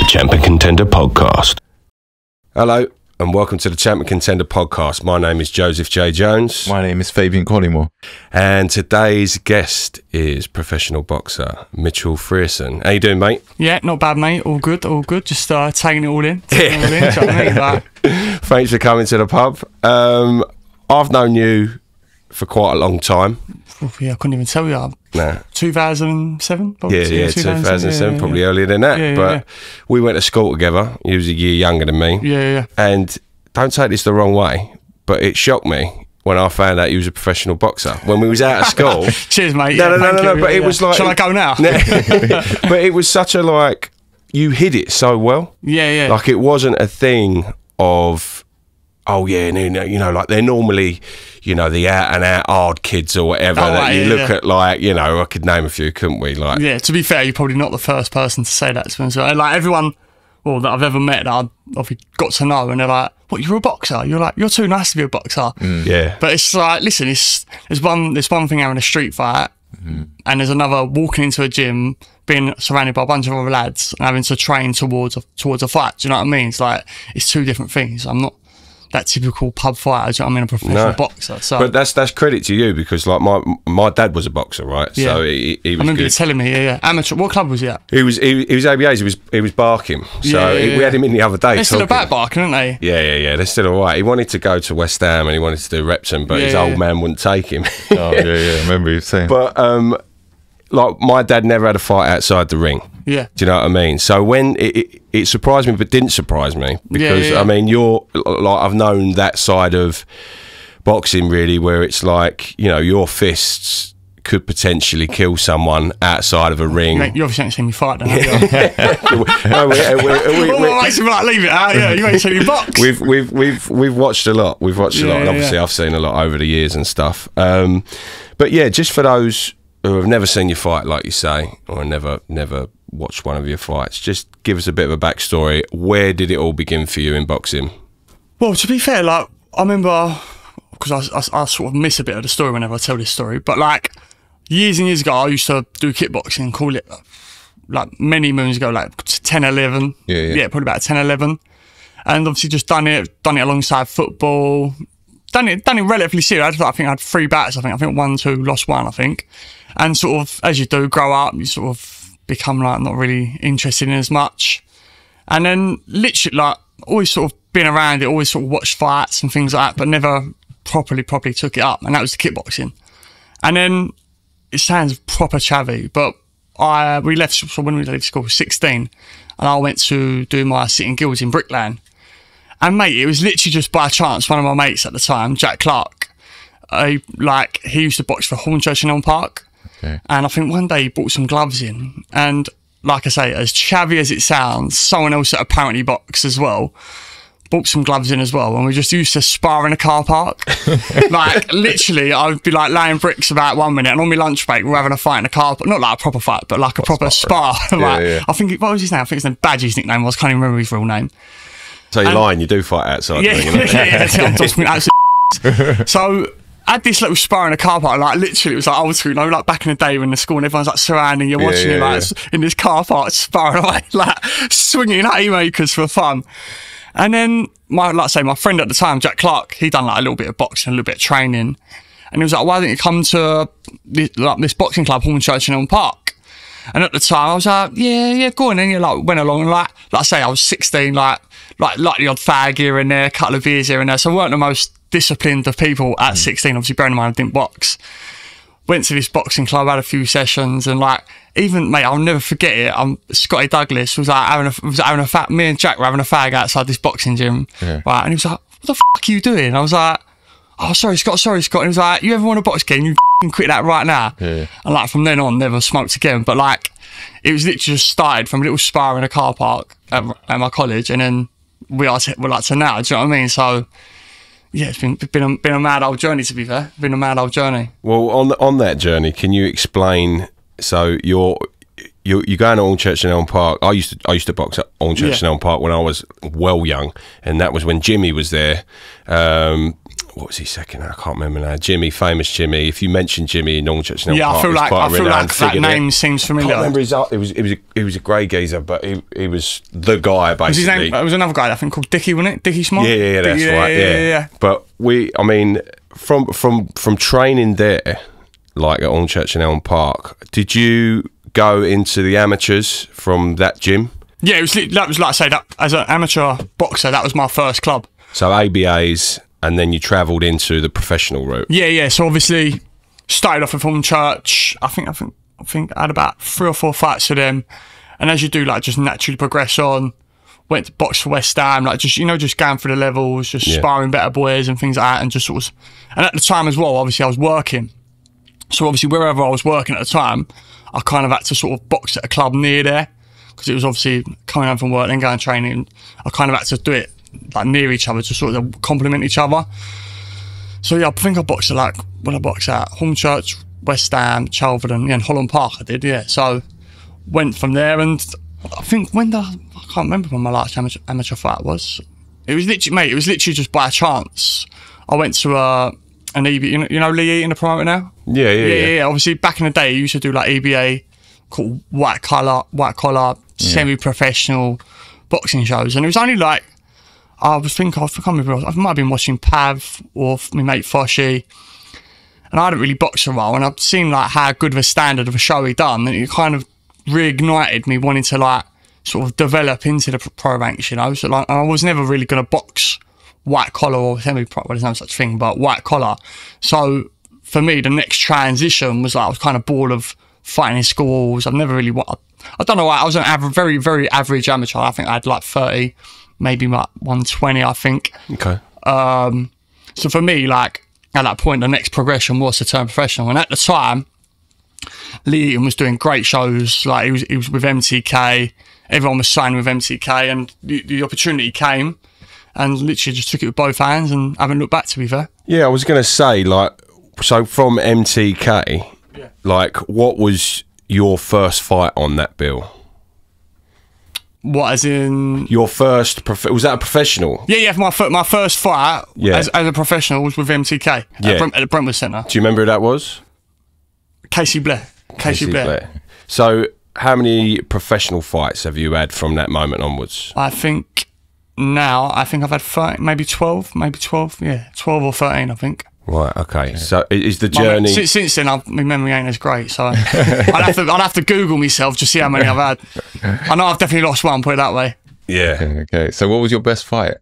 Champ and Contender Podcast. Hello, and welcome to the Champ and Contender Podcast. My name is Joseph J. Jones. My name is Fabian Collymore. And today's guest is professional boxer Mitch Frearson. How you doing, mate? Yeah, not bad, mate. All good, all good. Just taking it all in. Do you know what I mean? Like, Thanks for coming to the pub. I've known you for quite a long time. yeah, I couldn't even tell you. Nah. 2007? Yeah, 2007, probably earlier than that. But we went to school together. He was a year younger than me. Yeah. And don't take this the wrong way, but it shocked me when I found out he was a professional boxer. When we was out of school. Cheers, mate. No, but it was like... Shall I go now? But it was such a, like, you hid it so well. Yeah. Like, it wasn't a thing of, oh, yeah, you know, like, they're normally... You know, the out-and-out hard kids or whatever that you look at, like, you know, I could name a few, couldn't we? Like, yeah, to be fair, you're probably not the first person to say that to me. So, like, everyone that I've ever met that I've got to know, and they're like, what, you're a boxer? You're like, you're too nice to be a boxer. Yeah. But it's like, listen, there's one thing having a street fight, and there's another walking into a gym, being surrounded by a bunch of other lads, and having to train towards a fight. Do you know what I mean? It's like, it's two different things. I'm not that typical pub fighter, do you know what I mean, a professional boxer. So, but that's credit to you, because like my dad was a boxer, right? Yeah. So he was. I remember good. you telling me, yeah. Amateur. What club was he at? He was ABAs. He was barking. So we had him in the other day. They're still about barking, aren't they? Yeah. They're still alright. He wanted to go to West Ham and he wanted to do Repton, but his old man wouldn't take him. Oh yeah. I remember you saying. But like, my dad never had a fight outside the ring. Yeah. Do you know what I mean? So when it surprised me, but didn't surprise me, because I mean, you're like, I've known that side of boxing really, where it's like, you know, your fists could potentially kill someone outside of a ring. Mate, you obviously ain't seen me fight, then, have you? What makes me like, leave it out? Yeah, you ain't seen me box. We've watched a lot. We've watched a lot, and obviously I've seen a lot over the years and stuff. But yeah, just for those who have never seen you fight, like you say, or never watched one of your fights, just give us a bit of a backstory. Where did it all begin for you in boxing? Well, to be fair, like, I remember, because I sort of miss a bit of the story whenever I tell this story, but like, years and years ago, I used to do kickboxing, call it, like, many moons ago, like 10, 11. Yeah, probably about 10, 11. And obviously just done it alongside football. Done it relatively serious. I think I had 3 bouts. I think 1, 2, lost 1, I think. And sort of, as you do, grow up, you sort of become like not really interested in as much. And then literally, like, always sort of been around it, always sort of watched fights and things like that, but never properly took it up. And that was the kickboxing. And then it sounds proper chavvy, but we left, so when we left school, 16, and I went to do my sitting guilds in bricklaying. And mate, it was literally just by chance, one of my mates at the time, Jack Clark, he used to box for Hornchurch in Elm Park. Okay. And I think one day he brought some gloves in, and like I say, as chavvy as it sounds, someone else that apparently boxed as well brought some gloves in as well, and we just used to spar in a car park. Like, literally, I would be like laying bricks about 1 minute, and on my lunch break we're having a fight in a car park. Not like a proper fight, but like a proper spar. I think, what was his name? I think his name, Badgie's nickname was, can't even remember his real name. So you're lying, you do fight outside the ring, I'm talking absolute. So I had this little spar in a car park, like, literally, it was like old school, you know, like back in the day when the school and everyone's like surrounding you, watching you, like, in this car park, sparring away, like, swinging haymakers for fun. And then, my friend at the time, Jack Clark, he done like a little bit of boxing, a little bit of training, and he was like, why don't you come to this boxing club, Hornchurch in Elm Park? And at the time, I was like, yeah, go on. And you like went along, and like I say, I was 16, like the odd fag here and there, a couple of beers here and there. So I weren't the most disciplined of people at 16. Obviously, bearing in mind I didn't box. Went to this boxing club, had a few sessions, and like, even, mate, I'll never forget it. Scotty Douglas was like having a fag. Me and Jack were having a fag outside this boxing gym, right? And he was like, "What the fuck are you doing?" And I was like, "Oh, sorry, Scott." And he was like, "You ever want to box again? You quit that right now." And like, from then on, never smoked again. But like, it was literally just started from a little spar in a car park at my college, and then we're like to now. Do you know what I mean? So yeah, it's been a mad old journey, to be fair. Been a mad old journey. Well, on that journey, can you explain? So you're going to Hornchurch in Elm Park. I used to box at Hornchurch in Elm Park when I was well young, and that was when Jimmy was there. what was he second? I can't remember now. Jimmy, famous Jimmy. If you mention Jimmy in Northchurch Park, I feel like that name seems familiar. I can't remember he was a grey geezer, but he was the guy basically. Was his name? It was another guy I think called Dickie, wasn't it? Dickie Small. Yeah, that's right. Yeah. But I mean, from training there, like at Northchurch and Elm Park, did you go into the amateurs from that gym? Yeah, that was like I say, that as an amateur boxer, that was my first club. So ABAs, and then you travelled into the professional route. Yeah. So obviously started off with Northchurch. I think I had about 3 or 4 fights for them, and as you do, like just naturally progress on. Went to box for West Ham, like just going through the levels, just sparring better boys and things like that, and just sort of. And at the time as well, obviously I was working, so obviously wherever I was working at the time, I kind of had to sort of box at a club near there. Because it was obviously coming home from work, then going training. I kind of had to do it like near each other to sort of complement each other. So yeah, I think I boxed at Northchurch, West Ham, Chelverton, and Holland Park. I did, yeah. So went from there, and I think I can't remember when my last amateur fight was. It was literally just by chance. I went to an EBA, you know Lee Eaton, the promoter now. Yeah. Obviously back in the day, he used to do like EBA, called white collar, semi-professional boxing shows, and it was only like I can't remember. I might have been watching Pav or my mate Foshy, and I hadn't really boxed for a while, and I'd seen like how good of a standard of a show he'd done, and it kind of reignited me wanting to like sort of develop into the pro ranks, you know. So like I was never really going to box white collar or semi-pro. Well, there's no such thing, but white collar. So for me, the next transition was like I was kind of bored of fighting in schools. I've never really I don't know why. I was an very, very average amateur. I think I had like 30, maybe like 120, I think. Okay. So for me, like at that point, the next progression was to turn professional. And at the time, Lee Eaton was doing great shows. Like he was with MTK. Everyone was signing with MTK, and the opportunity came, and literally just took it with both hands and haven't looked back, to be fair. Yeah, I was going to say, like, so from MTK, like, what was your first fight on that bill? What, as in your first? Was that a professional? Yeah. My first fight as a professional was with MTK at the Brentwood Centre. Do you remember who that was? Casey Blair. So, how many professional fights have you had from that moment onwards? I think I've had 30, maybe 12. Yeah, 12 or 13, I think. Right. Okay. So is the journey since then? My memory ain't as great, so I'd have to Google myself to see how many I've had. I know I've definitely lost one. Put it that way. Yeah. Okay. So, what was your best fight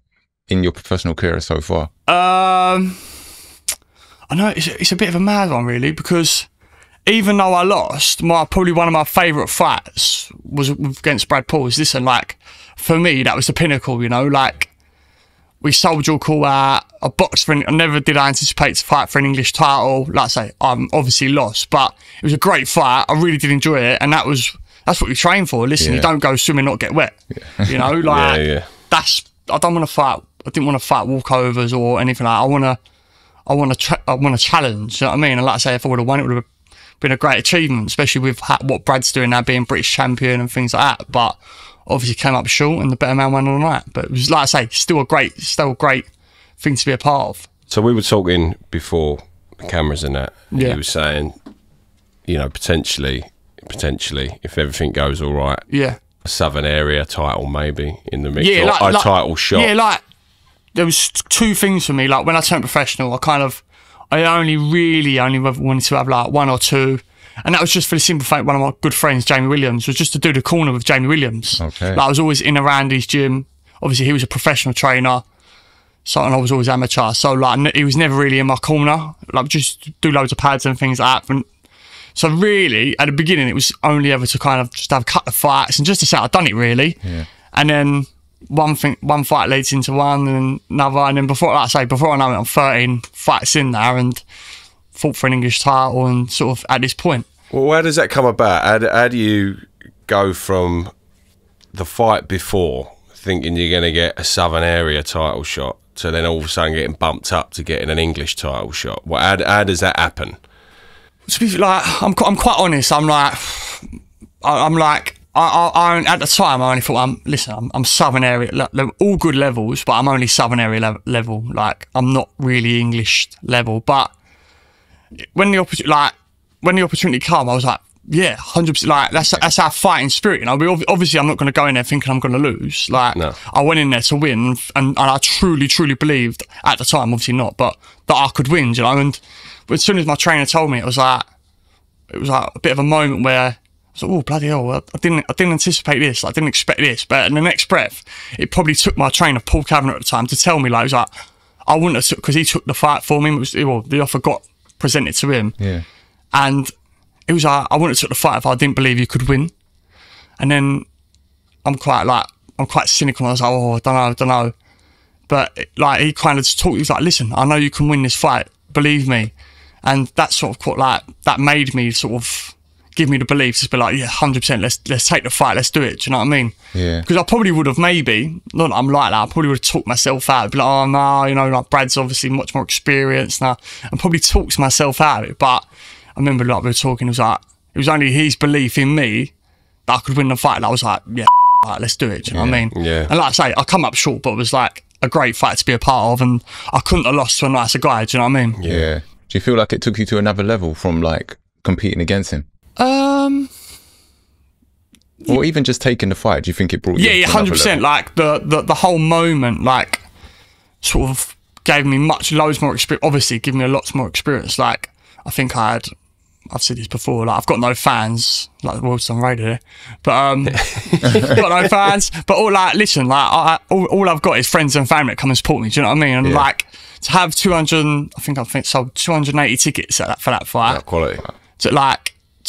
in your professional career so far? I know it's a bit of a mad one, really, because even though I lost, probably one of my favourite fights was against Brad Pauls. Listen, like for me, that was the pinnacle. You know, like. We soldier call out. I boxed for. I never did anticipate to fight for an English title. Like I say, I'm obviously lost, but it was a great fight. I really did enjoy it, and that's what we train for. Listen, you don't go swimming, not get wet. Yeah. You know, like that's. I don't want to fight. I didn't want to fight walkovers or anything like that. I want to challenge. You know what I mean? And like I say, if I would have won, it would have been a great achievement, especially with what Brad's doing now, being British champion and things like that. But obviously came up short, and the better man won on the night. But it was, like I say, still a great thing to be a part of. So we were talking before the cameras and that. Yeah. You were saying, you know, potentially, if everything goes all right, a Southern area title maybe in the mix, or a title shot. Yeah, like there was 2 things for me. Like when I turned professional, I only wanted to have like 1 or 2. And that was just for the simple fact, one of my good friends, Jamie Williams, was just to do the corner with Jamie Williams. Okay. Like I was always in around his gym. Obviously, he was a professional trainer, and I was always amateur. So like he was never really in my corner. Like just do loads of pads and things like that. And so really, at the beginning, it was only ever to kind of just have a couple of fights and just to say I'd done it really. Yeah. And then one fight leads into one and another. And then before I know it, I'm 13 fights in there and fought for an English title and sort of at this point. Well, how does that come about? How do you go from the fight before thinking you're going to get a Southern area title shot to then all of a sudden getting bumped up to getting an English title shot? Well, how does that happen? To be like, I'm quite honest. I'm like, I at the time I only thought I'm Southern area, they're all good levels, but I'm only Southern area level. Like I'm not really English level. But when the opportunity came, I was like, yeah, 100%. Like that's our fighting spirit. You know, obviously I'm not going to go in there thinking I'm going to lose. Like I went in there to win, and I truly believed at the time, obviously not, but that I could win. You know, and as soon as my trainer told me, it was like a bit of a moment where. So, oh bloody hell! I didn't anticipate this. I didn't expect this. But in the next breath, it probably took my trainer, Paul Kavanagh, at the time, to tell me, like, it was like, I wouldn't have took, because he took the fight for me. The offer got presented to him, and it was like, I wouldn't have took the fight if I didn't believe you could win. And then I'm quite cynical. I was like, oh, I don't know. But like he kind of just talked. He was like, listen, I know you can win this fight. Believe me. And that sort of caught, like that made me sort of. Give me the belief to be like, yeah, 100%, let's take the fight, let's do it. Do you know what I mean? Yeah. Because I probably would have not that I'm like that, I probably would have talked myself out, be like, oh no, you know, like Brad's obviously much more experienced now, and probably talked myself out of it. But I remember like we were talking, it was only his belief in me that I could win the fight. And I was like, yeah, right, let's do it. Do you know what I mean? Yeah. And like I say, I come up short, but it was like a great fight to be a part of, and I couldn't have lost to a nicer guy. Do you know what I mean? Yeah. Do you feel like it took you to another level from like competing against him? Or even just taking the fight, do you think it brought you? Yeah, 100%. Like the whole moment, like sort of gave me loads more experience. Obviously, gave me a lot more experience. Like I think I've said this before. Like I've got no fans, like the world's on radio, but got no fans. But all like, listen, like all I've got is friends and family that come and support me. Do you know what I mean? And like to have 200, I think sold 280 tickets for that fight. That quality.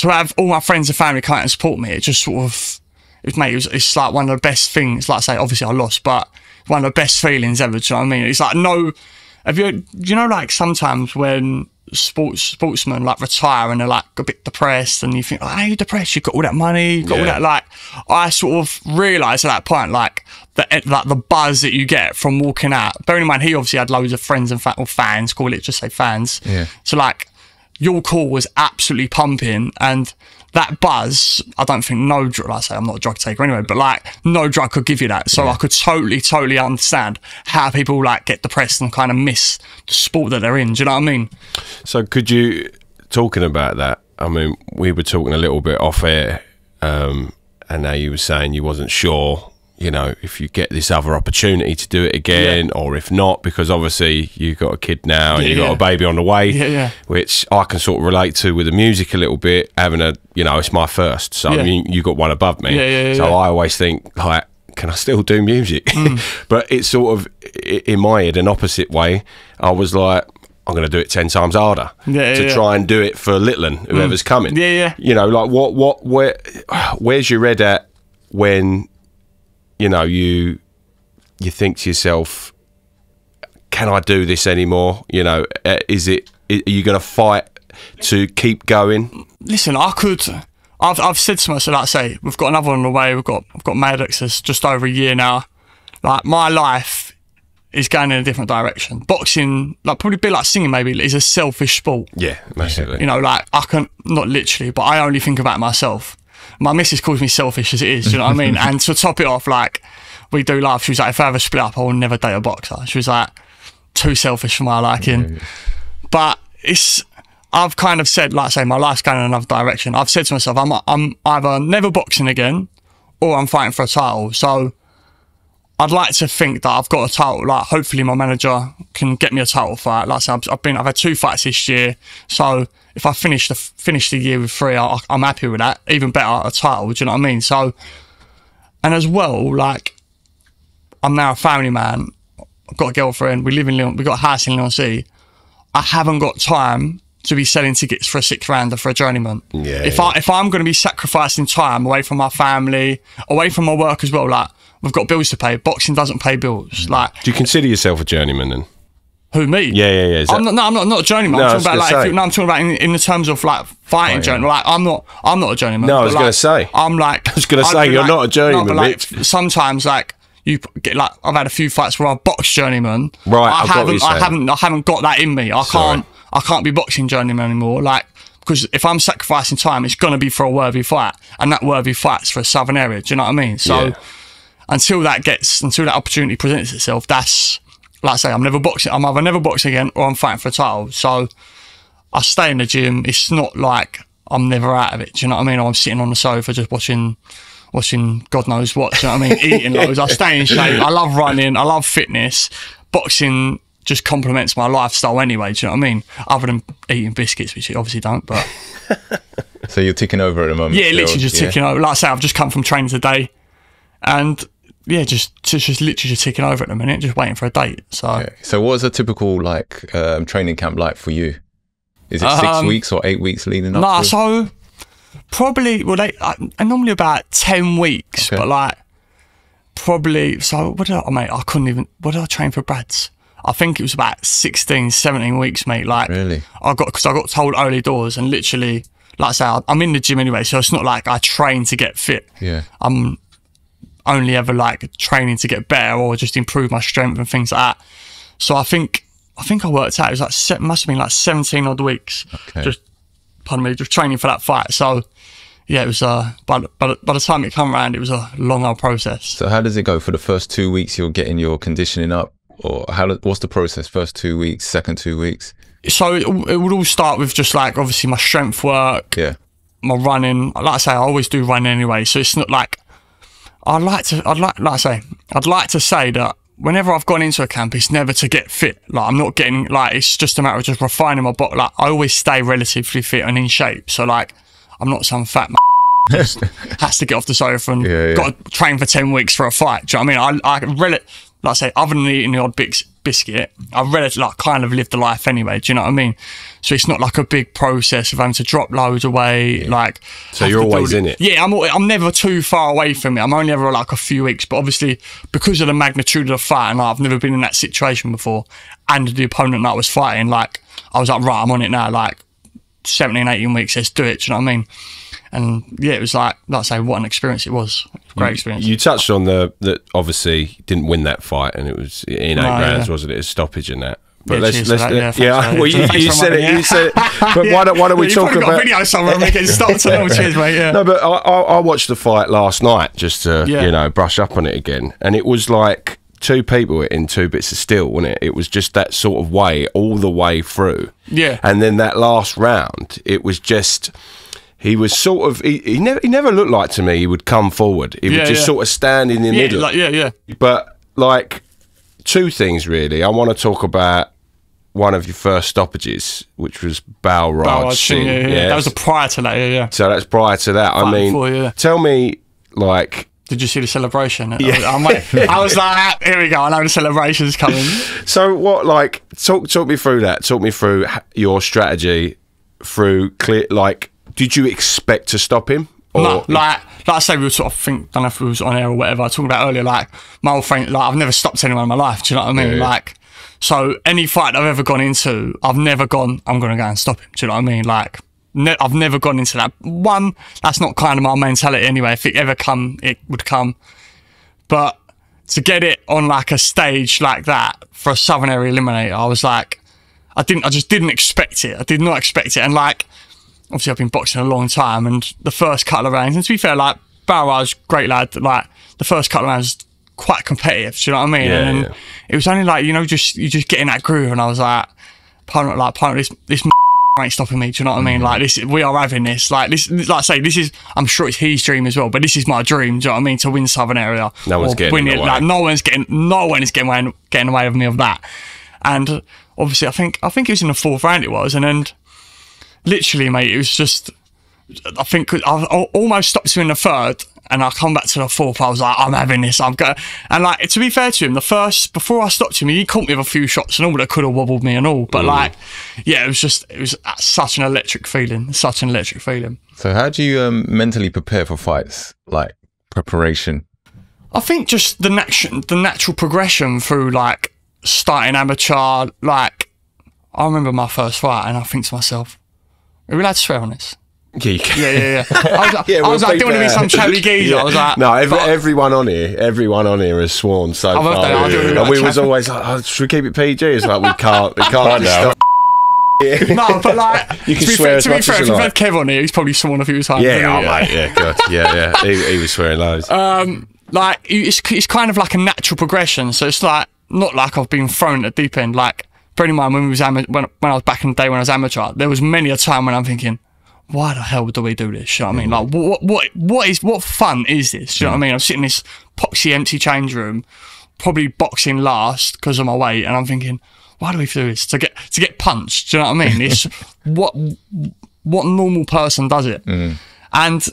To have all my friends and family come out and support me, it just sort of, it's like one of the best things. Like I say, obviously I lost, but one of the best feelings ever. Do you know what I mean? It's like you know, like sometimes when sportsmen like retire and they're like a bit depressed, and you think, oh, you're depressed, you've got all that money, you've got all that. Like I sort of realised at that point, like the buzz that you get from walking out. Bearing in mind, he obviously had loads of friends and fans, call it, just say fans. Yeah. So like, your call was absolutely pumping, and that buzz, I don't think like I say, I'm not a drug taker anyway, but like no drug could give you that. So I could totally understand how people like get depressed and kind of miss the sport that they're in. Do you know what I mean? So could you, talking about that, I mean, we were talking a little bit off air, and now you were saying you wasn't sure, you know, if you get this other opportunity to do it again, or if not, because obviously you've got a kid now and you've got a baby on the way, which I can sort of relate to with the music a little bit, having it's my first, so you got one above me, so I always think, like, can I still do music? But it's sort of, in my head, an opposite way. I was like, I'm going to do it 10 times harder to try and do it for Littlin, whoever's coming. You know, like, where's your head at when... You know, you think to yourself, can I do this anymore? You know, are you going to fight to keep going? Listen, I've said to myself, like I say, we've got another one on the way. I've got Maddox, that's just over a year now. Like, my life is going in a different direction. Boxing, like, probably a bit like singing maybe, is a selfish sport. Yeah, massively. You know, like, I can, not literally, but I only think about myself. My missus calls me selfish as it is, do you know what I mean? And to top it off, like, we do laugh. She was like, if I ever split up, I will never date a boxer. She was like, too selfish for my liking. But I've kind of said, like I say, my life's going in another direction. I've said to myself, I'm either never boxing again, or I'm fighting for a title. So I'd like to think that I've got a title. Like, hopefully my manager can get me a title fight. Like I said, I've had 2 fights this year. So if I finish the year with 3, I'm happy with that. Even better, a title. Do you know what I mean? So, and as well, like, I'm now a family man. I've got a girlfriend. We live in Lyon. We got a house in Lyon City. I haven't got time to be selling tickets for a 6 rounder for a journeyman. If I'm going to be sacrificing time away from my family, away from my work as well, like, we've got bills to pay. Boxing doesn't pay bills. Like, do you consider yourself a journeyman then? Who, me? Yeah. I'm not a journeyman. I'm talking about in the terms of like fighting journeyman. Like, I'm not a journeyman. No, I was going to say. You're not a journeyman. No, but like, sometimes, like, you get, like, I've had a few fights where I've boxed journeyman. Right, I haven't got that in me. I can't be boxing journeyman anymore. Like, because if I'm sacrificing time, it's going to be for a worthy fight, and that worthy fight's for a southern area. Do you know what I mean? So until that opportunity presents itself, that's, like I say, I'm either never boxing again or I'm fighting for a title. So I stay in the gym. It's not like I'm never out of it. Do you know what I mean? Or I'm sitting on the sofa just watching God knows what. Do you know what I mean? Eating loads. I stay in shape. I love running. I love fitness. Boxing just complements my lifestyle anyway. Do you know what I mean? Other than eating biscuits, which you obviously don't. But So you're ticking over at the moment. yeah, literally just ticking over. Like I say, I've just come from training today, and yeah, just literally just ticking over at the minute, just waiting for a date. So, Okay. So what was a typical training camp like for you? Is it 6 weeks or 8 weeks leading up? Nah, to? so probably normally about 10 weeks, Okay. but like probably. So what did I train for Brad's? I think it was about 16, 17 weeks, mate. Like, Really? because I got told early doors, and literally, like I say, I'm in the gym anyway, so it's not like I train to get fit. Yeah. I'm only ever like training to get better or just improve my strength and things like that. So I think I worked out, it was like, must have been like 17 odd weeks. Okay. Just training for that fight. So yeah, it was, by the time it come around, it was a long old process. So how does it go? For the first 2 weeks, you're getting your conditioning up, or what's the process? First 2 weeks, second 2 weeks? So it would all start with just like, obviously my strength work, Yeah. my running. Like I say, I always do running anyway. So it's not like, I'd like to say that whenever I've gone into a camp, it's never to get fit. Like, I'm not getting, like, it's just a matter of just refining my body. Like, I always stay relatively fit and in shape. So like, I'm not some fat just has to get off the sofa and got to train for 10 weeks for a fight. Do you know what I mean? Like I say, other than eating the odd biscuit, I've kind of lived the life anyway. Do you know what I mean? So it's not like a big process of having to drop loads of weight. Like, So you're always in it. Yeah, I'm never too far away from it. I'm only ever like a few weeks, but obviously because of the magnitude of the fight, and I've never been in that situation before, and the opponent that I was fighting, like, I was like, right, I'm on it now. Like 17, 18 weeks, let's do it. Do you know what I mean? And yeah, it was like I say, what an experience it was. Great experience. You touched on that obviously didn't win that fight, and it was in 8 rounds, wasn't it? A stoppage in that. But Well, you said it. You said it. But why don't we talk about? Got a video somewhere of me getting stopped. Cheers, mate. Yeah. No, but I watched the fight last night just to brush up on it again, and it was like two people in two bits of steel, wasn't it? It was just that sort of way all the way through. Yeah. And then that last round, it was just. He was sort of he never looked like to me he would come forward. He would just sort of stand in the middle. But like two things really. I want to talk about one of your first stoppages, which was Balraj Singh. Yeah. That was prior to that. Yeah. So that's prior to that. I mean, tell me, like, did you see the celebration? Yeah. I was like, here we go. I know the celebration's coming. So what? Like, talk me through that. Talk me through your strategy. Did you expect to stop him? Or no, like I say, we were sort of don't know if it was on air or whatever. I was talking about earlier, like my old friend, like I've never stopped anyone in my life. Do you know what I mean? Yeah. Like, so any fight I've ever gone into, I've never gone, I'm going to go and stop him. Do you know what I mean? Like, I've never gone into that. One, that's not kind of my mentality anyway. If it ever come, it would come. But to get it on like a stage like that for a Southern Area Eliminator, I was like, I just didn't expect it. I did not expect it. And like, obviously I've been boxing a long time, and the first couple of rounds, and to be fair, like Balraj, great lad, like the first couple of rounds quite competitive, do you know what I mean? Yeah, and it was only like, you just get in that groove, and I was like, this ain't stopping me, do you know what I mean? Like we are having this, like I say, this is, I'm sure it's his dream as well, but this is my dream, do you know what I mean? To win Southern Area. No one's getting away. Like no one is getting away with me of that. And obviously I think it was in the fourth round it was, and then literally, mate, it was just, I think I almost stopped him in the third, and I come back to the fourth. I was like, I'm having this. I'm going. And like, to be fair to him, before I stopped him, he caught me with a few shots and all that could have wobbled me and all. But like, yeah, it was such an electric feeling. Such an electric feeling. So how do you mentally prepare for fights? Like preparation? I think just the natural progression through like starting amateur. Like, I remember my first fight, and I think to myself, are we allowed to swear on this? Yeah, you can. Yeah. I was like, I don't want to be some chatty geezer. I was like, no, everyone on here has sworn so far. And we was always like, should we keep it PG? It's like, we can't stop. No, but like, You can to be swear fair, as to be much fair, as if you you've like. had Kev on here, he's probably sworn a few times. Yeah, hasn't oh, he? mate, yeah, God, yeah. He was swearing loads. Like, it's kind of like a natural progression. So it's like, not like I've been thrown at the deep end. Like, bearing in mind when when I was back in the day when I was amateur, there was many a time when I'm thinking, why the hell do we do this? You know what I mean? Like, what fun is this? You know what I mean? I'm sitting in this poxy empty change room, probably boxing last because of my weight, and I'm thinking, why do we do this? To get punched? Do you know what I mean? It's what normal person does it? And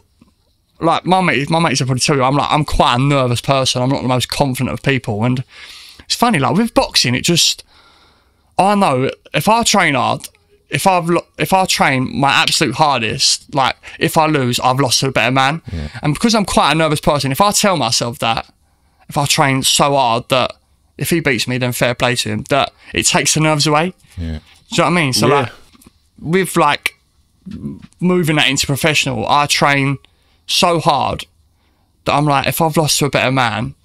like my mates will probably tell you, I'm quite a nervous person. I'm not the most confident of people, and it's funny. Like with boxing, I know if I train hard, if I train my absolute hardest, like if I lose, I've lost to a better man. And because I'm quite a nervous person, if I tell myself that, if I train so hard that if he beats me, then fair play to him, that it takes the nerves away. Do you know what I mean? So like with like moving that into professional, I train so hard that I'm like, if I've lost to a better man,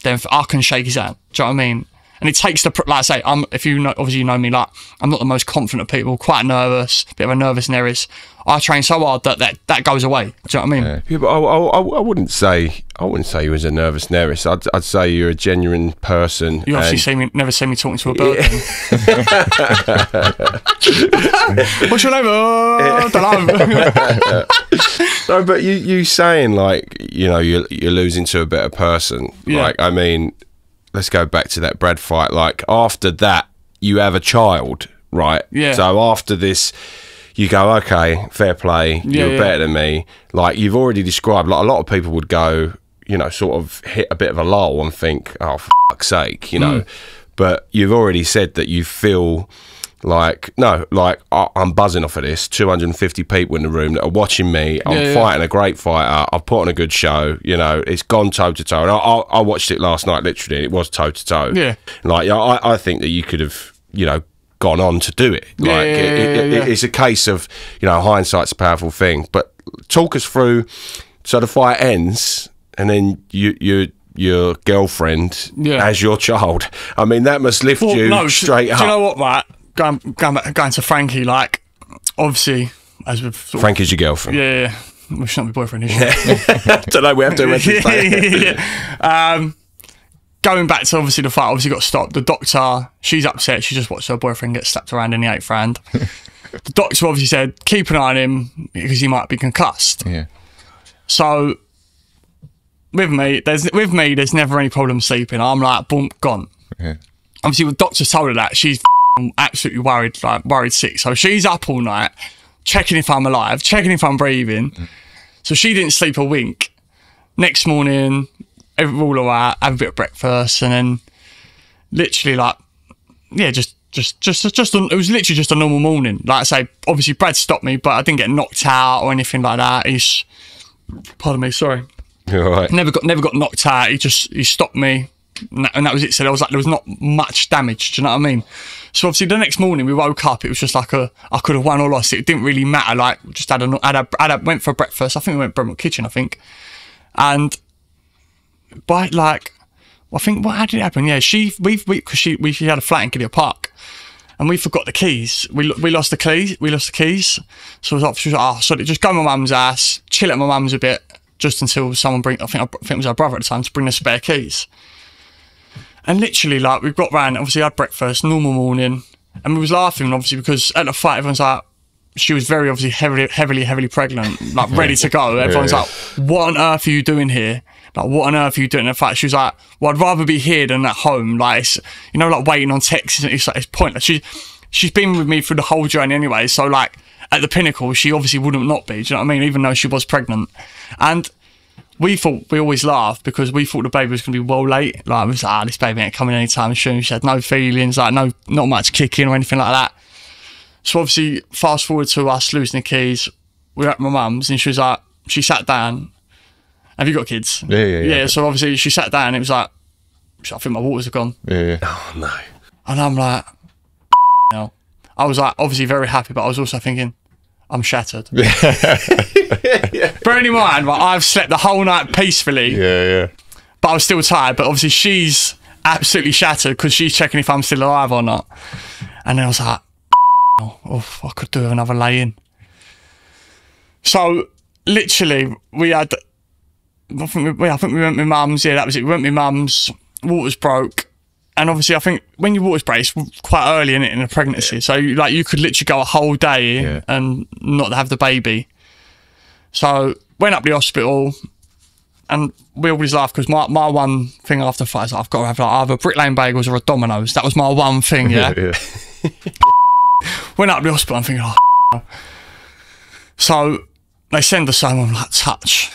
then I can shake his hand. Do you know what I mean? And it takes the, like I say, if you know, obviously you know me, like I'm not the most confident of people, quite nervous, bit of a nervous Neris. I train so hard that goes away. Do you know what I mean? Yeah, but I wouldn't say you was a nervous Neris. I'd say you're a genuine person. You obviously never see me talking to a bird. What's your name? Oh, don't know. No, but you saying like, you know, you're losing to a better person. Yeah. Like, I mean, let's go back to that Brad fight. Like after that, you have a child, right? Yeah. So after this, you go, okay, fair play. You're better than me. Like you've already described. Like a lot of people would go, you know, sort of hit a bit of a lull and think, oh, for fuck's sake, you know. But you've already said that you feel like, no, like I'm buzzing off of this. 250 people in the room that are watching me. I'm fighting a great fighter. I've put on a good show. You know, it's gone toe to toe. And I watched it last night. Literally, and it was toe to toe. Yeah. Like I think that you could have, you know, gone on to do it. Like it's a case of, you know, hindsight's a powerful thing. But talk us through. So the fight ends, and then your girlfriend as your child. I mean, that must lift you straight up. Do you know what, right? Going to Frankie, like, obviously, as we've Frankie's your girlfriend. Yeah. Well, she's not my boyfriend, is she? Don't know, we have to mention that. Going back to obviously the fight, obviously got stopped. The doctor, she's upset. She just watched her boyfriend get slapped around in the 8th round. The doctor obviously said, keep an eye on him because he might be concussed. Yeah. So with me, there's never any problem sleeping. I'm like, boom, gone. Yeah. Obviously, the doctor told her that she's absolutely worried sick. So she's up all night, checking if I'm alive, checking if I'm breathing. So she didn't sleep a wink. Next morning, we're all alright, have a bit of breakfast, and then literally like, yeah, just it was literally just a normal morning. Like I say, obviously Brad stopped me, but I didn't get knocked out or anything like that. Pardon me, sorry. You're all right. Never got knocked out. He stopped me, and that was it. So there was not much damage. Do you know what I mean? So obviously the next morning we woke up. It was just like I could have won or lost. It didn't really matter. Like just went for breakfast. I think we went to Brentwood Kitchen. I think, and by like, I think how did it happen? Yeah, she had a flat in Gideon Park, and we forgot the keys. We lost the keys. So she was like, oh, sorry, just go to my mum's house, chill at my mum's a bit, just until someone I think it was our brother at the time, to bring the spare keys. And literally, like, we got round, obviously had breakfast, normal morning, and we was laughing, obviously, because at the fight, everyone's like, she was very obviously heavily pregnant, like ready to go. Everyone's like, what on earth are you doing here? Like, what on earth are you doing? In fact, she was like, well, I'd rather be here than at home. Like, it's, you know, like waiting on texts, it's like, it's pointless. She's been with me through the whole journey anyway, so like, at the pinnacle, she obviously wouldn't not be, do you know what I mean? Even though she was pregnant. And we always laughed because we thought the baby was going to be well late. Like, we was like, this baby ain't coming anytime soon. She had no feelings, like not much kicking or anything like that. So obviously, fast forward to us losing the keys, we were at my mum's and she was like, she sat down. Have you got kids? Yeah. So obviously she sat down and it was like, I think my waters are gone. Yeah. Oh no. And I'm like, no. I was like, obviously very happy, but I was also thinking, I'm shattered. Bearing in mind, like, I've slept the whole night peacefully. Yeah. But I was still tired. But obviously she's absolutely shattered because she's checking if I'm still alive or not. And then I was like, I could do another lay-in. So, literally, we had... I think we went with my mum's. Yeah, that was it. We went with mum's. Waters broke. And obviously, I think when your waters break, it's quite early in a pregnancy. Yeah. So, you could literally go a whole day and not have the baby. So, went up the hospital, and we always laugh because my one thing after fight is I've got to have either bricklaying bagels or a Domino's. That was my one thing, yeah. Went up the hospital, I'm thinking, oh. So, they send us home, I'm like, touch.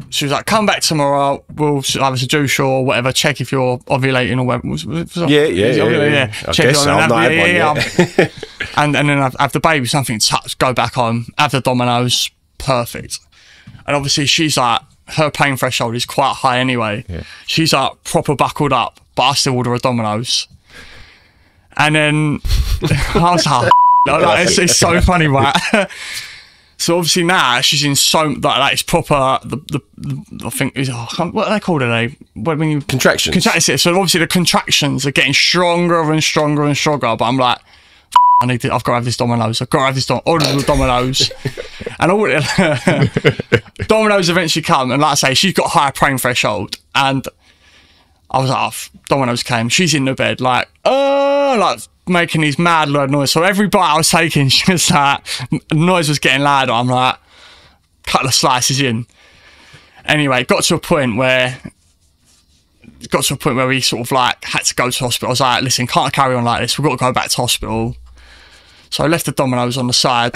She was like, come back tomorrow, we'll either seduce you or whatever, check if you're ovulating or whatever. Yeah. I check guess so. I've not had one yet. And then have the baby, something touch, go back home, have the Domino's, perfect. And obviously she's like, her pain threshold is quite high anyway. Yeah. She's like proper buckled up, but I still order a Domino's. And then I was like, it's so funny, right? So obviously now she's in so like it's proper. I think what are they called? When you contractions. So obviously the contractions are getting stronger and stronger and stronger. But I'm like, I've got to have this Domino's. I've got to have this order the Domino's, and all Domino's eventually come. And like I say, she's got a higher pain threshold, and I was like, Domino's came. She's in the bed, like making these mad loud noise. So every bite I was taking, she was like, noise was getting louder. I'm like, couple of slices in. Anyway, got to a point where we sort of like had to go to hospital. I was like, listen, can't carry on like this. We've got to go back to hospital. So I left the Domino's on the side,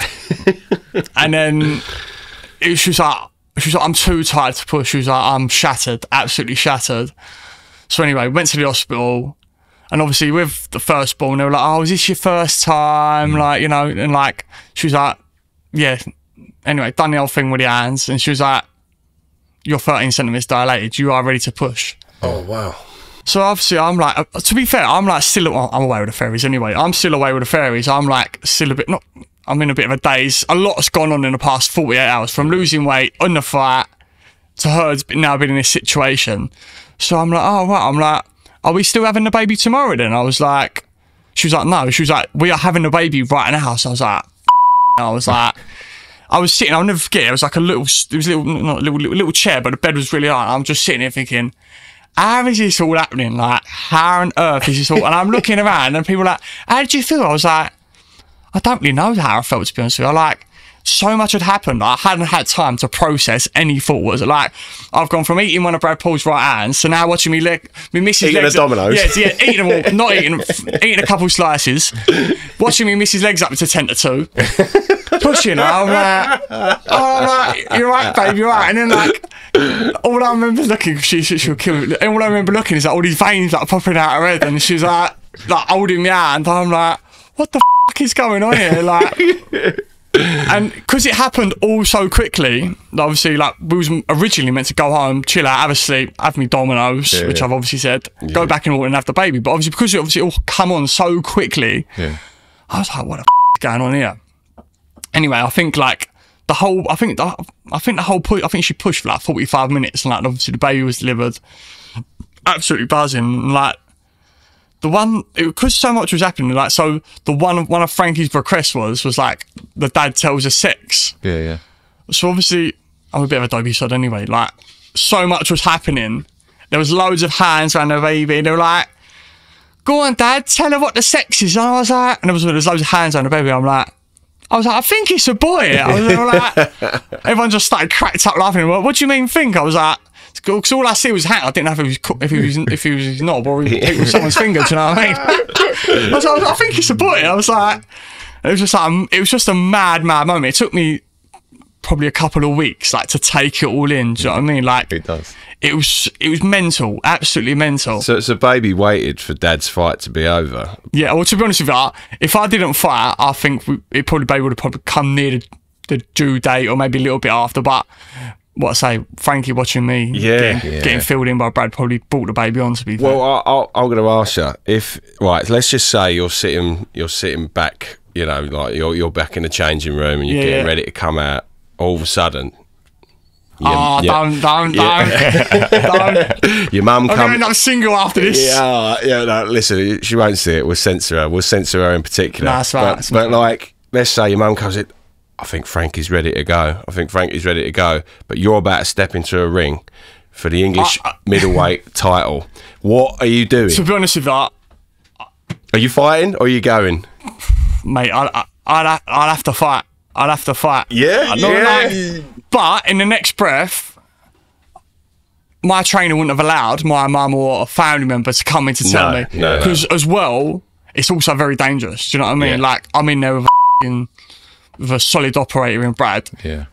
and then she was like, I'm too tired to push. She was like, I'm shattered, absolutely shattered. So anyway, went to the hospital. And obviously with the firstborn, they were like, oh, is this your first time? Like, you know, and like, she was like, yeah. Anyway, done the whole thing with the hands. And she was like, you're 13 centimetres dilated. You are ready to push. Oh, wow. So obviously I'm like, to be fair, I'm like still, I'm away with the fairies anyway. I'm still away with the fairies. I'm like still a bit, I'm in a bit of a daze. A lot's gone on in the past 48 hours from losing weight on the fight to her now being in this situation. So I'm like, oh, right. I'm like, are we still having the baby tomorrow then? I was like, she was like, no. She was like, we are having the baby right now. So I was like, I was sitting, I'll never forget, it was like little chair, but the bed was really high. I'm just sitting here thinking, how is this all happening? Like, how on earth is this all? And I'm looking around and people are like, how did you feel? I was like, I don't really know how I felt, to be honest with you. Like, so much had happened. I hadn't had time to process any thoughts. Like, I've gone from eating one of Brad Paul's right hands to now watching me missus eating legs a Domino's. Yeah, eating them all, not eating a couple slices, watching me missus legs up to 10 to 2, pushing her. I'm like, you're right, babe, you're right. And then like, all I remember looking, she'll kill me. And all I remember looking is like all these veins like popping out her head, and she's like holding me hand. I'm like, what the f is going on here? Like. And because it happened all so quickly, obviously, like, we was originally meant to go home, chill out, have a sleep, have me Domino's, which I've obviously said, go back in water and have the baby. But obviously, because it all come on so quickly, I was like, what the is going on here? Anyway, I think like I think she pushed for like 45 minutes, and like obviously the baby was delivered, absolutely buzzing, and like. Because so much was happening, like, so one of Frankie's requests was like, the dad tells us sex. Yeah. So obviously, I'm a bit of a dopey sod anyway, like, so much was happening. There was loads of hands around the baby, and they were like, go on, dad, tell her what the sex is. And I was like, and there was loads of hands around the baby. I was like, I think it's a boy. I was like, everyone just started cracked up laughing. What do you mean think? I was like, because all I see was hand. I didn't know if he was his knob or it was someone's finger. Do you know what I mean? I was like, I think it's a boy. I was like, it was just a mad moment. It took me probably a couple of weeks, like, to take it all in. Do you know what I mean? Like, it does. It was mental, absolutely mental. So baby waited for dad's fight to be over. Yeah, well, to be honest with you, if I didn't fight, I think baby would have probably come near the due date or maybe a little bit after. But what I say, Frankie watching me getting filled in by Brad probably brought the baby on, to be fair. Well, I'm going to ask you, let's just say you're sitting back, you know, like you're back in the changing room and you're getting ready to come out. All of a sudden, Don't. Your mum I'm going to end up single after this. No, listen, she won't see it. We'll censor her. We'll censor her in particular. Nah, that's right. But like, let's say your mum comes in, I think Frank is ready to go. But you're about to step into a ring for the English middleweight title. What are you doing? To be honest with that, are you fighting or are you going? Mate, I'd have to fight. Yeah. But in the next breath, my trainer wouldn't have allowed my mum or a family member to come in to tell me. No. Because as well, it's also very dangerous. Do you know what I mean? Yeah. Like, I'm in there with a solid operator in Brad. Yeah.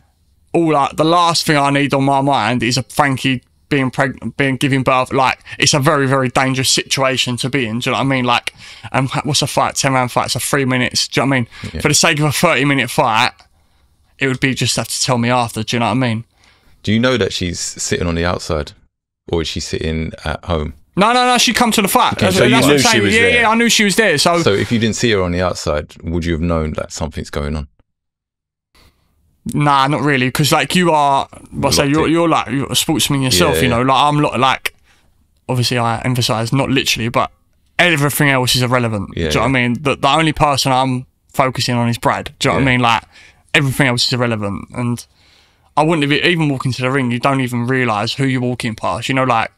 The last thing I need on my mind is a Frankie being pregnant, giving birth. Like, it's a very, very dangerous situation to be in. Do you know what I mean? Like, what's a fight? 10-round fight. So 3 minutes. Do you know what I mean? Yeah. For the sake of a 30-minute fight, it would be just have to tell me after. Do you know what I mean? Do you know that she's sitting on the outside, or is she sitting at home? No. She come to the fight. Okay, so you knew she was there. Yeah, I knew she was there. So if you didn't see her on the outside, would you have known that something's going on? Nah, not really, because like you are, you're like you're a sportsman yourself, you know. Like I'm like, obviously I emphasise not literally, but everything else is irrelevant. Do you know what I mean? The only person I'm focusing on is Brad. Do you know what I mean? Like everything else is irrelevant, and I wouldn't have even walked into the ring. You don't even realise who you're walking past. You know, like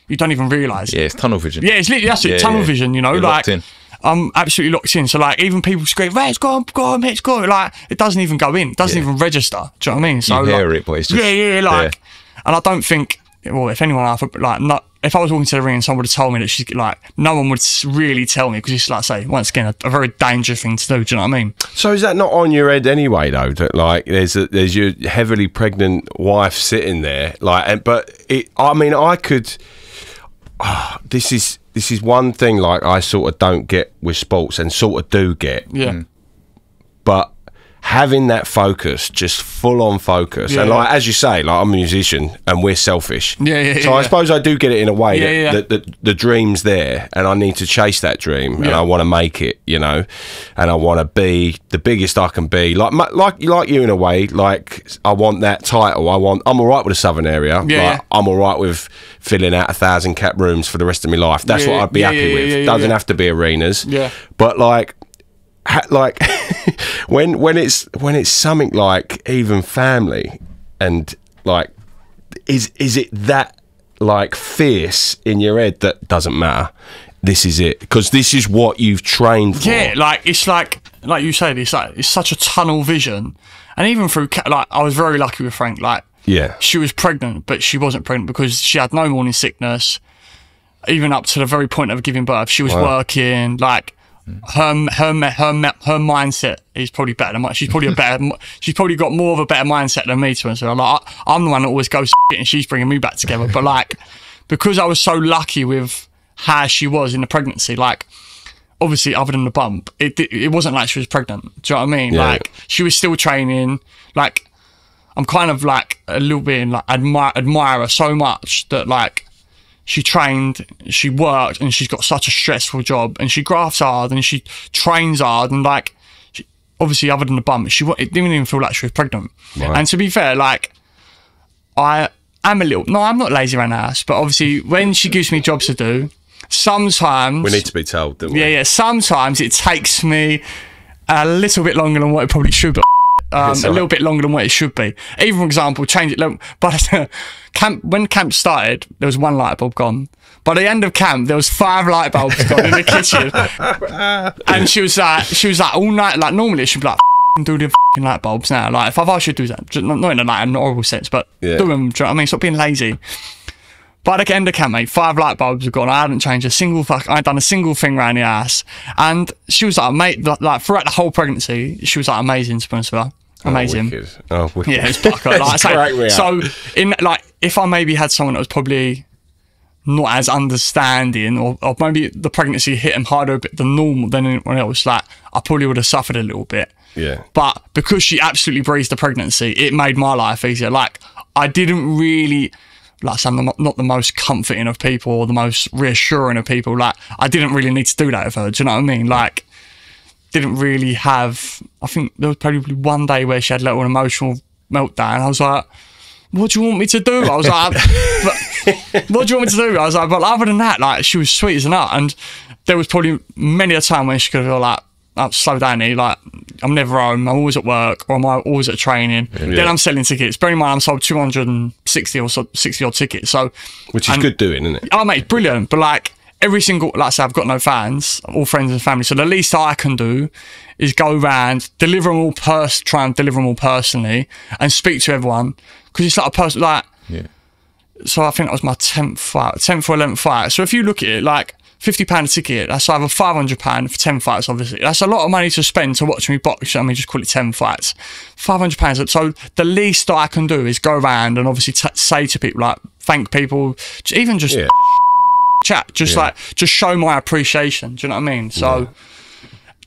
you don't even realise. Yeah, it's tunnel vision. Yeah, it's literally that's it, tunnel vision. You know, you're like. Locked in. I'm absolutely locked in. So like even people scream, "Let's go on, let's go!" Like it doesn't even go in, it doesn't even register. Do you know what I mean? So you hear like, it, but it's just and I don't think. Well, if anyone, if I was walking to the ring and someone would have told me that she's like, no one would really tell me because it's like, say, once again, a very dangerous thing to do. Do you know what I mean? So is that not on your head anyway, though? That like there's your heavily pregnant wife sitting there, like, I could. This is one thing like I sort of don't get with sports and sort of do get. Yeah. But having that focus, just full on focus, and like as you say, like I'm a musician and we're selfish. So I suppose I do get it in a way that the dream's there, and I need to chase that dream, and I want to make it, you know, and I want to be the biggest I can be. Like you in a way. Like I want that title. I'm all right with the southern area. I'm all right with filling out 1,000 cap rooms for the rest of my life. That's what I'd be happy with. Doesn't have to be arenas. But like when it's something like even family, and like is it that like fierce in your head that doesn't matter, this is it, because this is what you've trained for? Like it's like you said, it's such a tunnel vision. And even through like I was very lucky with Frank, like she was pregnant, but she wasn't pregnant because she had no morning sickness, even up to the very point of giving birth. She was working, like her mindset is probably better than mine. She's probably got more of a better mindset than me, to be honest. Like I'm the one that always goes and she's bringing me back together. But like, because I was so lucky with how she was in the pregnancy, like obviously other than the bump, it wasn't like she was pregnant. Do you know what I mean? Like she was still training. Like I'm kind of like a little bit like admire her so much that like she trained, she worked, and she's got such a stressful job, and she grafts hard and she trains hard, and like obviously other than the bump, it didn't even feel like she was pregnant. And to be fair, like I'm not lazy around the house, but obviously when she gives me jobs to do, sometimes we need to be told, don't we? Sometimes it takes me a little bit longer than what it probably should be. A little bit longer than what it should be. Even for example, change it. But when camp started, there was one light bulb gone. By the end of camp, there was 5 light bulbs gone in the kitchen. And she was like all night. Like normally, she'd be like, do the light bulbs now. Like if I've asked you to do that, not in an horrible sense, but do them. Do you know what I mean? Stop being lazy. By the end of camp, mate, 5 light bulbs were gone. I hadn't changed I hadn't done a single thing around the ass. And she was like, mate, like throughout the whole pregnancy, she was like amazing, to be honest with her. Amazing. Wicked. Yeah, it's pucker. Like, so in like, if I maybe had someone that was probably not as understanding, or maybe the pregnancy hit him harder a bit than normal than anyone else, like I probably would have suffered a little bit. Yeah. But because she absolutely breezed the pregnancy, it made my life easier. Like I didn't really. Like I'm not the most comforting of people or the most reassuring of people. Like I didn't really need to do that with her. Do you know what I mean? Like didn't really have. I think there was probably one day where she had a little emotional meltdown. I was like, what do you want me to do? I was like, but, what do you want me to do? I was like, but other than that, like, she was sweet as a nut. And there was probably many a time when she could have like, slow down here, like, I'm never home, I'm always at work, or I'm always at training. Yeah. Then I'm selling tickets. Bear in mind, I'm sold 260 or 60 odd tickets. So, which is good doing, isn't it? Oh, mate, it's brilliant. But like, every single, like I said, I've got no fans, all friends and family. So the least I can do is go around, try and deliver them all personally, and speak to everyone, because it's like a person, like. Yeah. So I think that was my 10th or 11th fight. So if you look at it, like, £50 a ticket, that's either £500 for 10 fights, obviously. That's a lot of money to spend to watch me box. I mean, just call it 10 fights. £500. So the least that I can do is go around and obviously say to people, like, thank people, even just chat, just show my appreciation. Do you know what I mean? So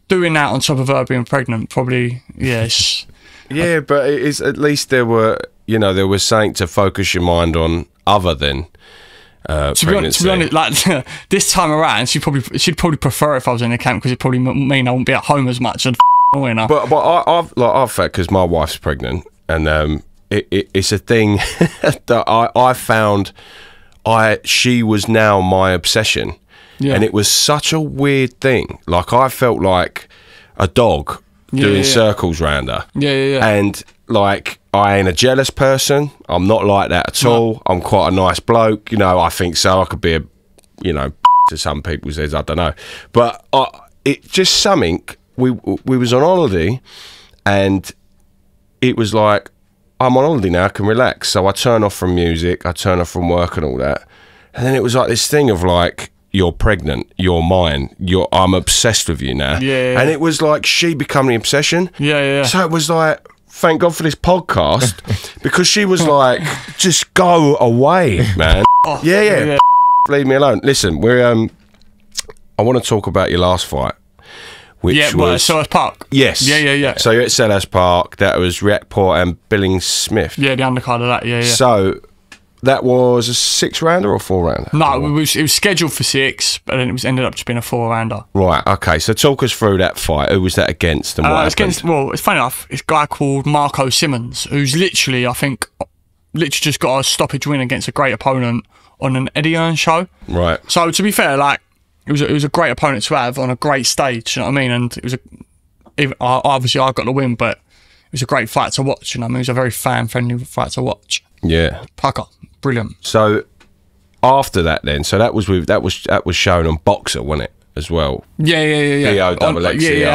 doing that on top of her being pregnant, probably, yes. Yeah, but it is, at least there was something to focus your mind on other than to be honest, like this time around, she'd probably prefer if I was in the camp, because it probably mean I wouldn't be at home as much. And but I've felt, because my wife's pregnant, and it's a thing that I found. She was now my obsession, and it was such a weird thing. Like, I felt like a dog doing circles round her. And like, I ain't a jealous person. I'm not like that at all. I'm quite a nice bloke. I think so. I could be to some people says, I don't know. But it just something, we was on holiday, and it was like, I'm on holiday now, I can relax. So I turn off from music, I turn off from work and all that. And then it was like this thing of like, you're pregnant, you're mine, I'm obsessed with you now. And it was like, she became the obsession. So it was like, thank God for this podcast, because she was like, just go away, man. Leave me alone. Listen, I want to talk about your last fight, which was Selhurst Park. Yes. So you're at Selhurst Park. That was Riakporhe and Billing Smith. Yeah, the undercard of that. So that was a 6-rounder or 4-rounder? No, it was scheduled for 6, but then it ended up just being a 4-rounder. Right. Okay. So talk us through that fight. Who was that against? And what happened? Against, well, it's funny enough. It's a guy called Marco Simmons, who's literally just got a stoppage win against a great opponent on an Eddie Earn show. Right. So to be fair, like, it was a great opponent to have on a great stage. You know what I mean? And it was obviously I got the win, but it was a great fight to watch. You know what I mean? It was a very fan-friendly fight to watch. Yeah. Parker, brilliant. So after that, then, so that was shown on Boxer, wasn't it, as well? Yeah.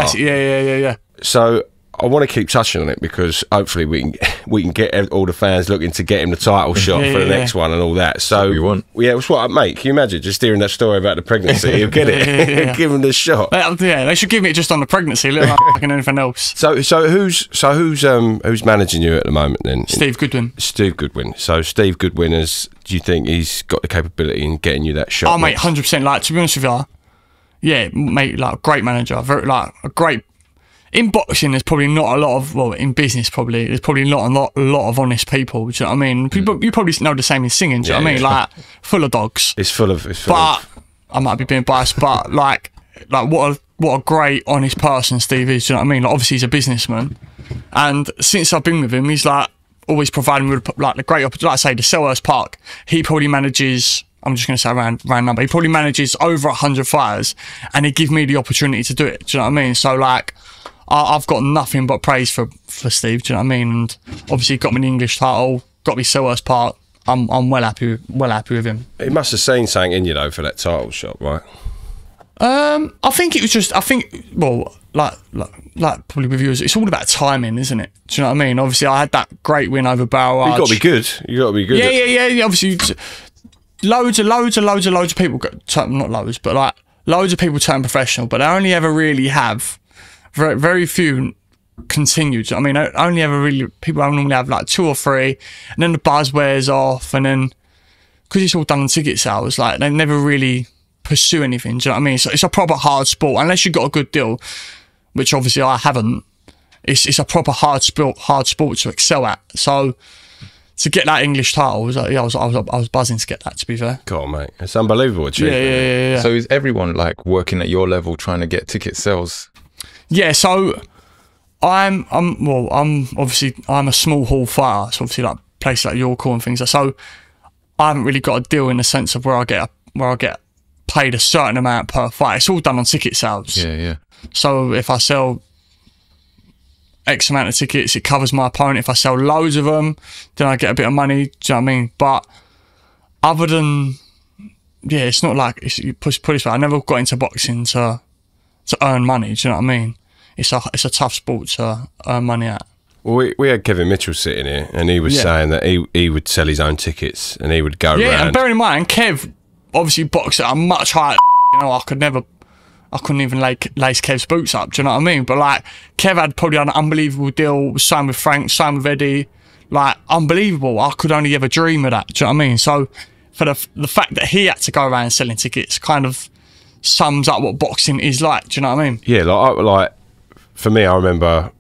Yeah. So I want to keep touching on it, because hopefully we can get all the fans looking to get him the title shot for the next one and all that. So you want? Yeah, it was what, mate. Can you imagine just hearing that story about the pregnancy? He'll get it. Give him the shot. Yeah, they should give me it just on the pregnancy, little like anything else. So who's managing you at the moment then? Steve Goodwin. So Steve Goodwin, do you think he's got the capability in getting you that shot? Oh, mate, 100%. Like, to be honest with you, yeah, mate, like, a great manager, very, like, a great. In boxing, there's probably not a lot of, well, in business probably, there's probably not a lot of honest people, do you know what I mean? People, you probably know the same in singing, do you know what I mean? Like, full of dogs. It's full of. I might be being biased, but like what a great, honest person Steve is, do you know what I mean? Like, obviously he's a businessman, and since I've been with him, he's like, always providing me with like the great opportunity. Like I say, the Selhurst Park, he probably manages, I'm just going to say round number, he probably manages over 100 fighters, and he give me the opportunity to do it, do you know what I mean? So like, I've got nothing but praise for Steve, do you know what I mean? And obviously got me the English title, got me Selhurst Park. I'm well happy with him. He must have seen something in you though for that title shot, right? I think it was just, well, like probably with you, it's all about timing, isn't it? Do you know what I mean? Obviously I had that great win over Bare-Knuckle. You got to be good. Yeah. Obviously, loads of people not loads, but like loads of people turn professional, but I only ever really have very few continued. I mean, people normally have like 2 or 3, and then the buzz wears off, and then because it's all done on ticket sales, like they never really pursue anything. Do you know what I mean? So it's a proper hard sport, unless you've got a good deal, which obviously I haven't. It's a proper hard sport to excel at. So to get that English title, I was buzzing to get that, to be fair. God, mate, it's unbelievable achievement. Yeah. So is everyone like working at your level trying to get ticket sales? Yeah, so I'm a small hall fighter, so obviously like places like York and things. So I haven't really got a deal in the sense of where I get paid a certain amount per fight. It's all done on ticket sales. Yeah. So if I sell X amount of tickets, it covers my opponent. If I sell loads of them, then I get a bit of money. Do you know what I mean? But other than, it's not like, you put it this way, I never got into boxing to earn money. Do you know what I mean? It's a tough sport to earn money at. Well, we had Kevin Mitchell sitting here, and he was saying that he would sell his own tickets and he would go around. Yeah, and bearing in mind, Kev obviously boxed at a much higher. I couldn't even lace Kev's boots up. Do you know what I mean? But like, Kev had probably an unbelievable deal. Same with Frank, same with Eddie. Like, unbelievable. I could only ever dream of that. Do you know what I mean? So for the fact that he had to go around selling tickets kind of sums up what boxing is like. Do you know what I mean? Yeah, like for me, I remember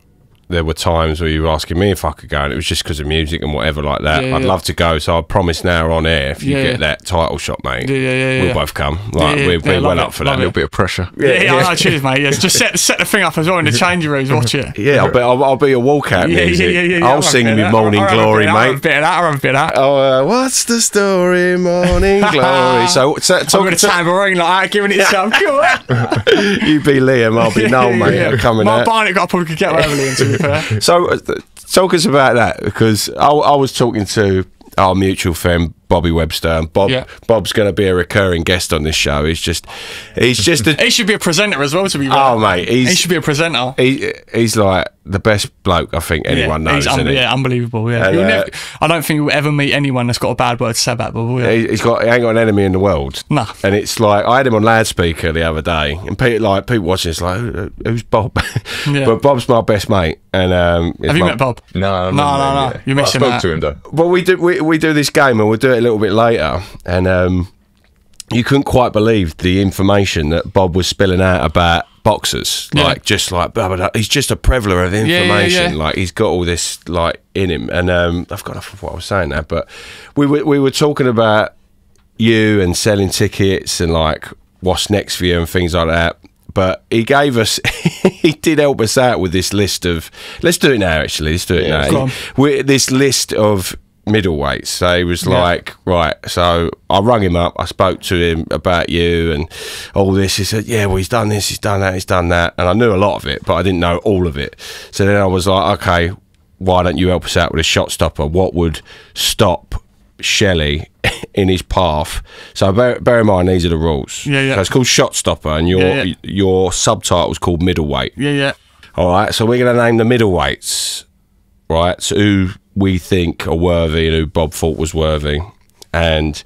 there were times where you were asking me if I could go, and it was just because of music and whatever like that. I'd love to go, so I promise now on air, if you get that title shot, mate, we'll both come. Like, we're well up for that. A little bit of pressure. Yeah. Cheers, mate. Yeah, just set the thing up as well in the changing rooms. Watch it. Yeah, I'll be a walkout music. I'll sing you Morning Glory, mate. I'll have a bit of that. Oh, what's the story, Morning Glory? So I'm with a tambourine like that, giving it some. You be Liam, I'll be Noel, mate. Coming out. My Barnett got probably could get away with Liam, to be fair. So, talk us about that, because I was talking to our mutual friend Bobby Webster, and Bob's going to be a recurring guest on this show. He's just he should be a presenter as well, to be fair. Oh, mate, he should be a presenter. He's like the best bloke I think anyone knows. Unbelievable. Yeah, and, I don't think you'll ever meet anyone that's got a bad word to say about Bob. He ain't got an enemy in the world. No. And it's like, I had him on loudspeaker the other day, and people watching, it's like, who's Bob? But Bob's my best mate. And have you met Bob? No. Yeah. You missed him. I spoke to him though. Well, we do this game, and we'll do it a little bit later, and you couldn't quite believe the information that Bob was spilling out about boxers, like just like blah, blah, blah. He's just a prevalent of information. Like, he's got all this like in him, and I've got off of what I was saying now, but we were talking about you and selling tickets and like what's next for you and things like that. But he gave us, he did help us out with this list of, let's do it now actually, this list of middleweights. So he was like, right, so I rung him up, I spoke to him about you and all this. He said, yeah, well, he's done this, he's done that, he's done that. And I knew a lot of it, but I didn't know all of it. So then I was like, okay, why don't you help us out with a shot stopper? What would stop Shelley in his path? So bear in mind, these are the rules. So it's called shot stopper, and your subtitle's called middleweight. All right, so we're going to name the middleweights, right? So who we think are worthy and who Bob thought was worthy, and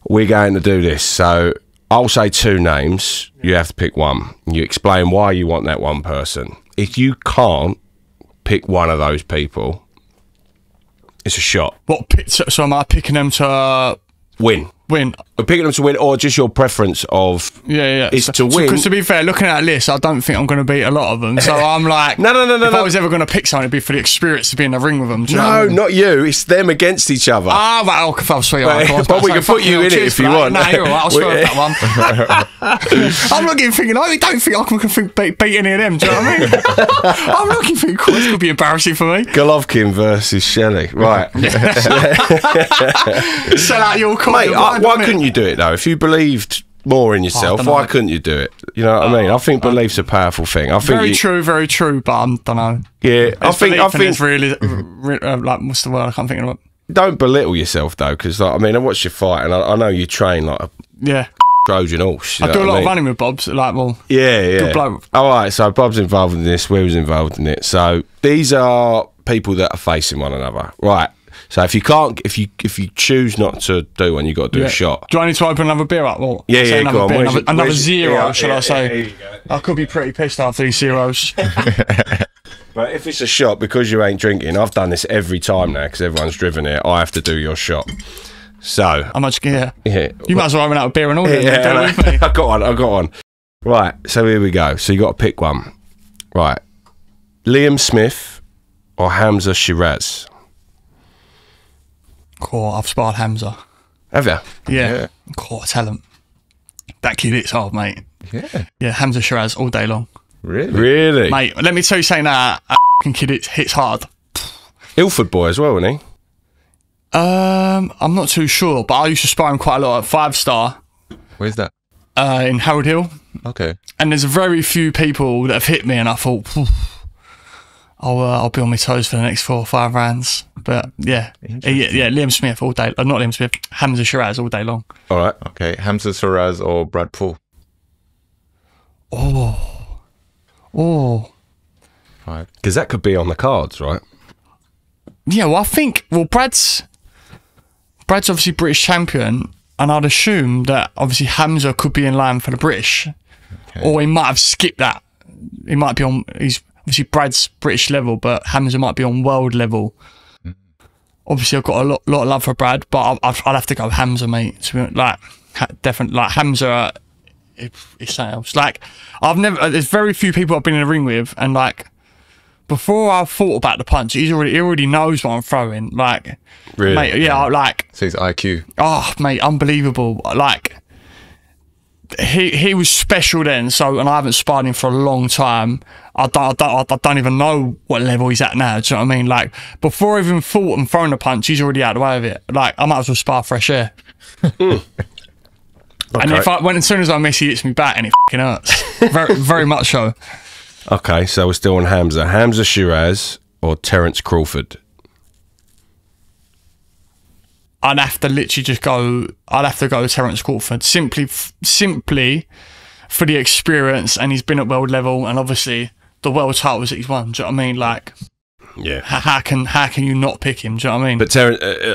we're going to do this. So I'll say two names, you have to pick one. You explain why you want that one person. If you can't pick one of those people, it's a shot. So am I picking them to win? We're picking them to win, or just your preference of is to win. Because to be fair, looking at that list, I don't think I'm going to beat a lot of them. So I'm like, no. If I was ever going to pick someone, it'd be for the experience to be in the ring with them. Not you. It's them against each other. Ah, well, I'll swear. But we can put you in it if you want. No, you're all right. I'll swear that one. I'm looking thinking, I don't think I can beat any of them. Do you know what I mean? I'm looking thinking, this could be embarrassing for me. Golovkin versus Shelley. Right. Sell out your coin. Mate, why couldn't you do it though? If you believed more in yourself, why couldn't you do it? You know what I mean? I think belief's a powerful thing. I think very true, but I don't know. Yeah, I think it's really like, what's the word I can't think of it. Don't belittle yourself though, because like, I mean, I watched you fight, and I know you train like a Trojan horse. I do a lot of running with Bob's. Like, well, good bloke. All right, so Bob's involved in this. We was involved in it. So these are people that are facing one another, right? So if you choose not to do one, you got to do a shot. Do I need to open another beer up? Or go on. Another zero, shall I say? I could be pretty pissed after these zeros. But if it's a shot, because you ain't drinking, I've done this every time now because everyone's driven here. I have to do your shot. So how much? You might as well run out of beer and all. With me. I got one. Right. So here we go. So you got to pick one. Right. Liam Smith or Hamza Shiraz. Cool, I've sparred Hamza. Have you? Yeah. Cool, talent. That kid hits hard, mate. Yeah, Hamza Shiraz all day long. Really? Mate, let me tell you something, that kid hits hard. Ilford boy as well, isn't he? I'm not too sure, but I used to spar him quite a lot at 5 Star. Where's that? In Harold Hill. Okay. And there's very few people that have hit me, and I thought, I'll be on my toes for the next 4 or 5 rounds. But yeah, Liam Smith all day. Not Liam Smith, Hamza Shiraz all day long. All right. Okay. Hamza Shiraz or Brad Paul? Oh. Right. Because that could be on the cards, right? Yeah, well, I think, Brad's obviously British champion, and I'd assume that obviously Hamza could be in line for the British, or he might have skipped that. He might be on. He's obviously Brad's British level, but Hamza might be on world level. Obviously, I've got a lot of love for Brad, but I'd have to go Hamza, mate. To be, like, definitely, like Hamza. It's something else. Like, there's very few people I've been in a ring with, and like, before I thought about the punch, he already knows what I'm throwing. Like, really? Mate, yeah, like. So he's IQ. Oh, mate, unbelievable. Like, he was special then. So, and I haven't sparred him for a long time. I don't even know what level he's at now. Do you know what I mean? Like, before I even thought and thrown a punch, he's already out of the way of it. Like, I might as well spar fresh air. Okay. And as soon as I miss, he hits me back, and it fucking hurts. Very, very much so. Okay, so we're still on Hamza. Hamza Shiraz or Terence Crawford? I'd have to literally just go. I'd have to go with Terence Crawford simply for the experience, and he's been at world level, and obviously the world titles that he's won. Do you know what I mean? Like, yeah. How can you not pick him? Do you know what I mean? But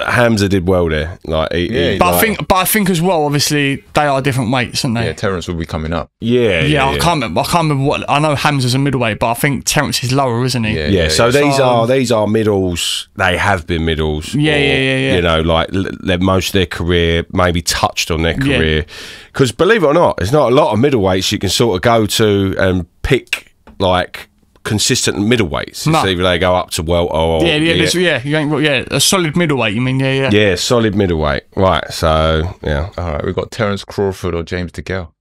Hamza did well there. Like, I think as well. Obviously, they are different weights, aren't they? Yeah, Terence will be coming up. Yeah. I can't remember what. I know Hamza's a middleweight, but I think Terence is lower, isn't he? Yeah. So these are middles. They have been middles. Yeah. You know, like most of their career, maybe touched on their career. Because believe it or not, there's not a lot of middleweights you can sort of go to and pick like consistent middleweights. No. So either they go up to welter or a solid middleweight. You mean yeah, solid middleweight. Right. So yeah. All right, we've got Terence Crawford or James DeGale.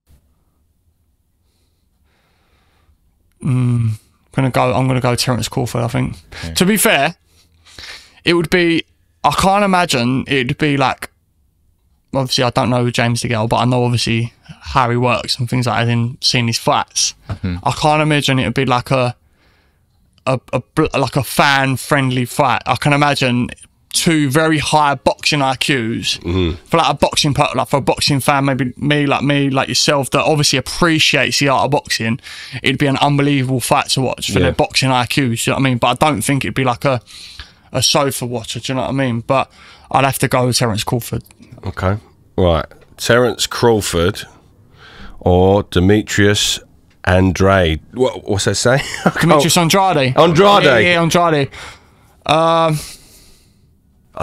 I'm gonna go Terence Crawford. I think. Okay. To be fair, it would be. I can't imagine it'd be like. Obviously, I don't know James DeGale, but I know obviously how he works and things like that. In seeing his fights, I can't imagine it'd be like a fan friendly fight. I can imagine 2 very high boxing IQs for like for a boxing fan, maybe me, like yourself, that obviously appreciates the art of boxing. It'd be an unbelievable fight to watch for their boxing IQs. You know what I mean? But I don't think it'd be like a sofa watcher. Do you know what I mean? But I'd have to go with Terence Crawford. Okay, right. Terence Crawford or Demetrius Andrade. What's that say? Demetrius Andrade. Andrade. Yeah, Andrade. I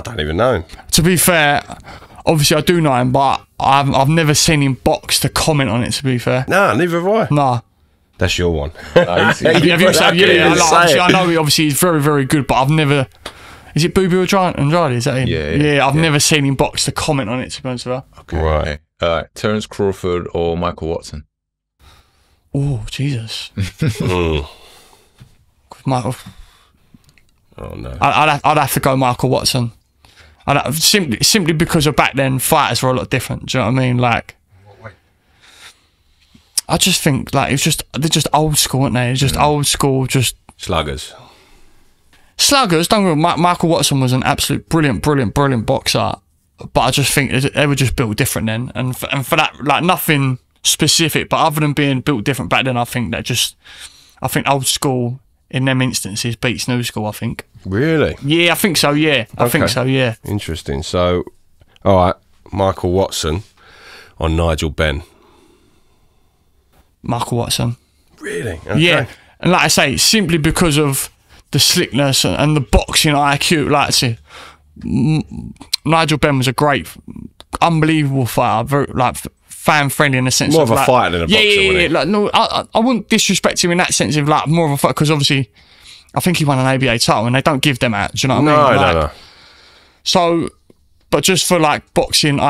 don't even know him. To be fair, obviously I do know him, but I've never seen him box to comment on it. To be fair, no, neither have I. Nah. That's your one. Have you I know he obviously is very, very good, but I've never. Is it Boo Boo Andrade? Is that him? Yeah. I've never seen him box to comment on it, to be honest with you. Okay. Right. All right. Terence Crawford or Michael Watson? Oh, Jesus. Michael. Oh, no. I'd have to go Michael Watson. Simply because of back then, fighters were a lot different. Do you know what I mean? Like, I just think like they're just old school, aren't they? It's just old school, just sluggers. Don't get me wrong, Michael Watson was an absolute brilliant boxer, but I just think they were just built different then, and for that, like, nothing specific, but other than being built different back then, I think old school in them instances beats new school. I think. Really? Yeah, I think so. Yeah, I think so. Yeah. Interesting. So, all right, Michael Watson or Nigel Benn. Michael Watson. Really? Okay. Yeah, and like I say, simply because of the slickness and the boxing IQ. Like I say, Nigel Benn was a great, unbelievable fighter. Very, like, fan friendly in the sense more of a like, fighter than a boxer. Yeah. Like, no, I wouldn't disrespect him in that sense of like more of a fighter, because obviously I think he won an ABA title and they don't give them out. Do you know what I mean? Like, No. So, but just for like boxing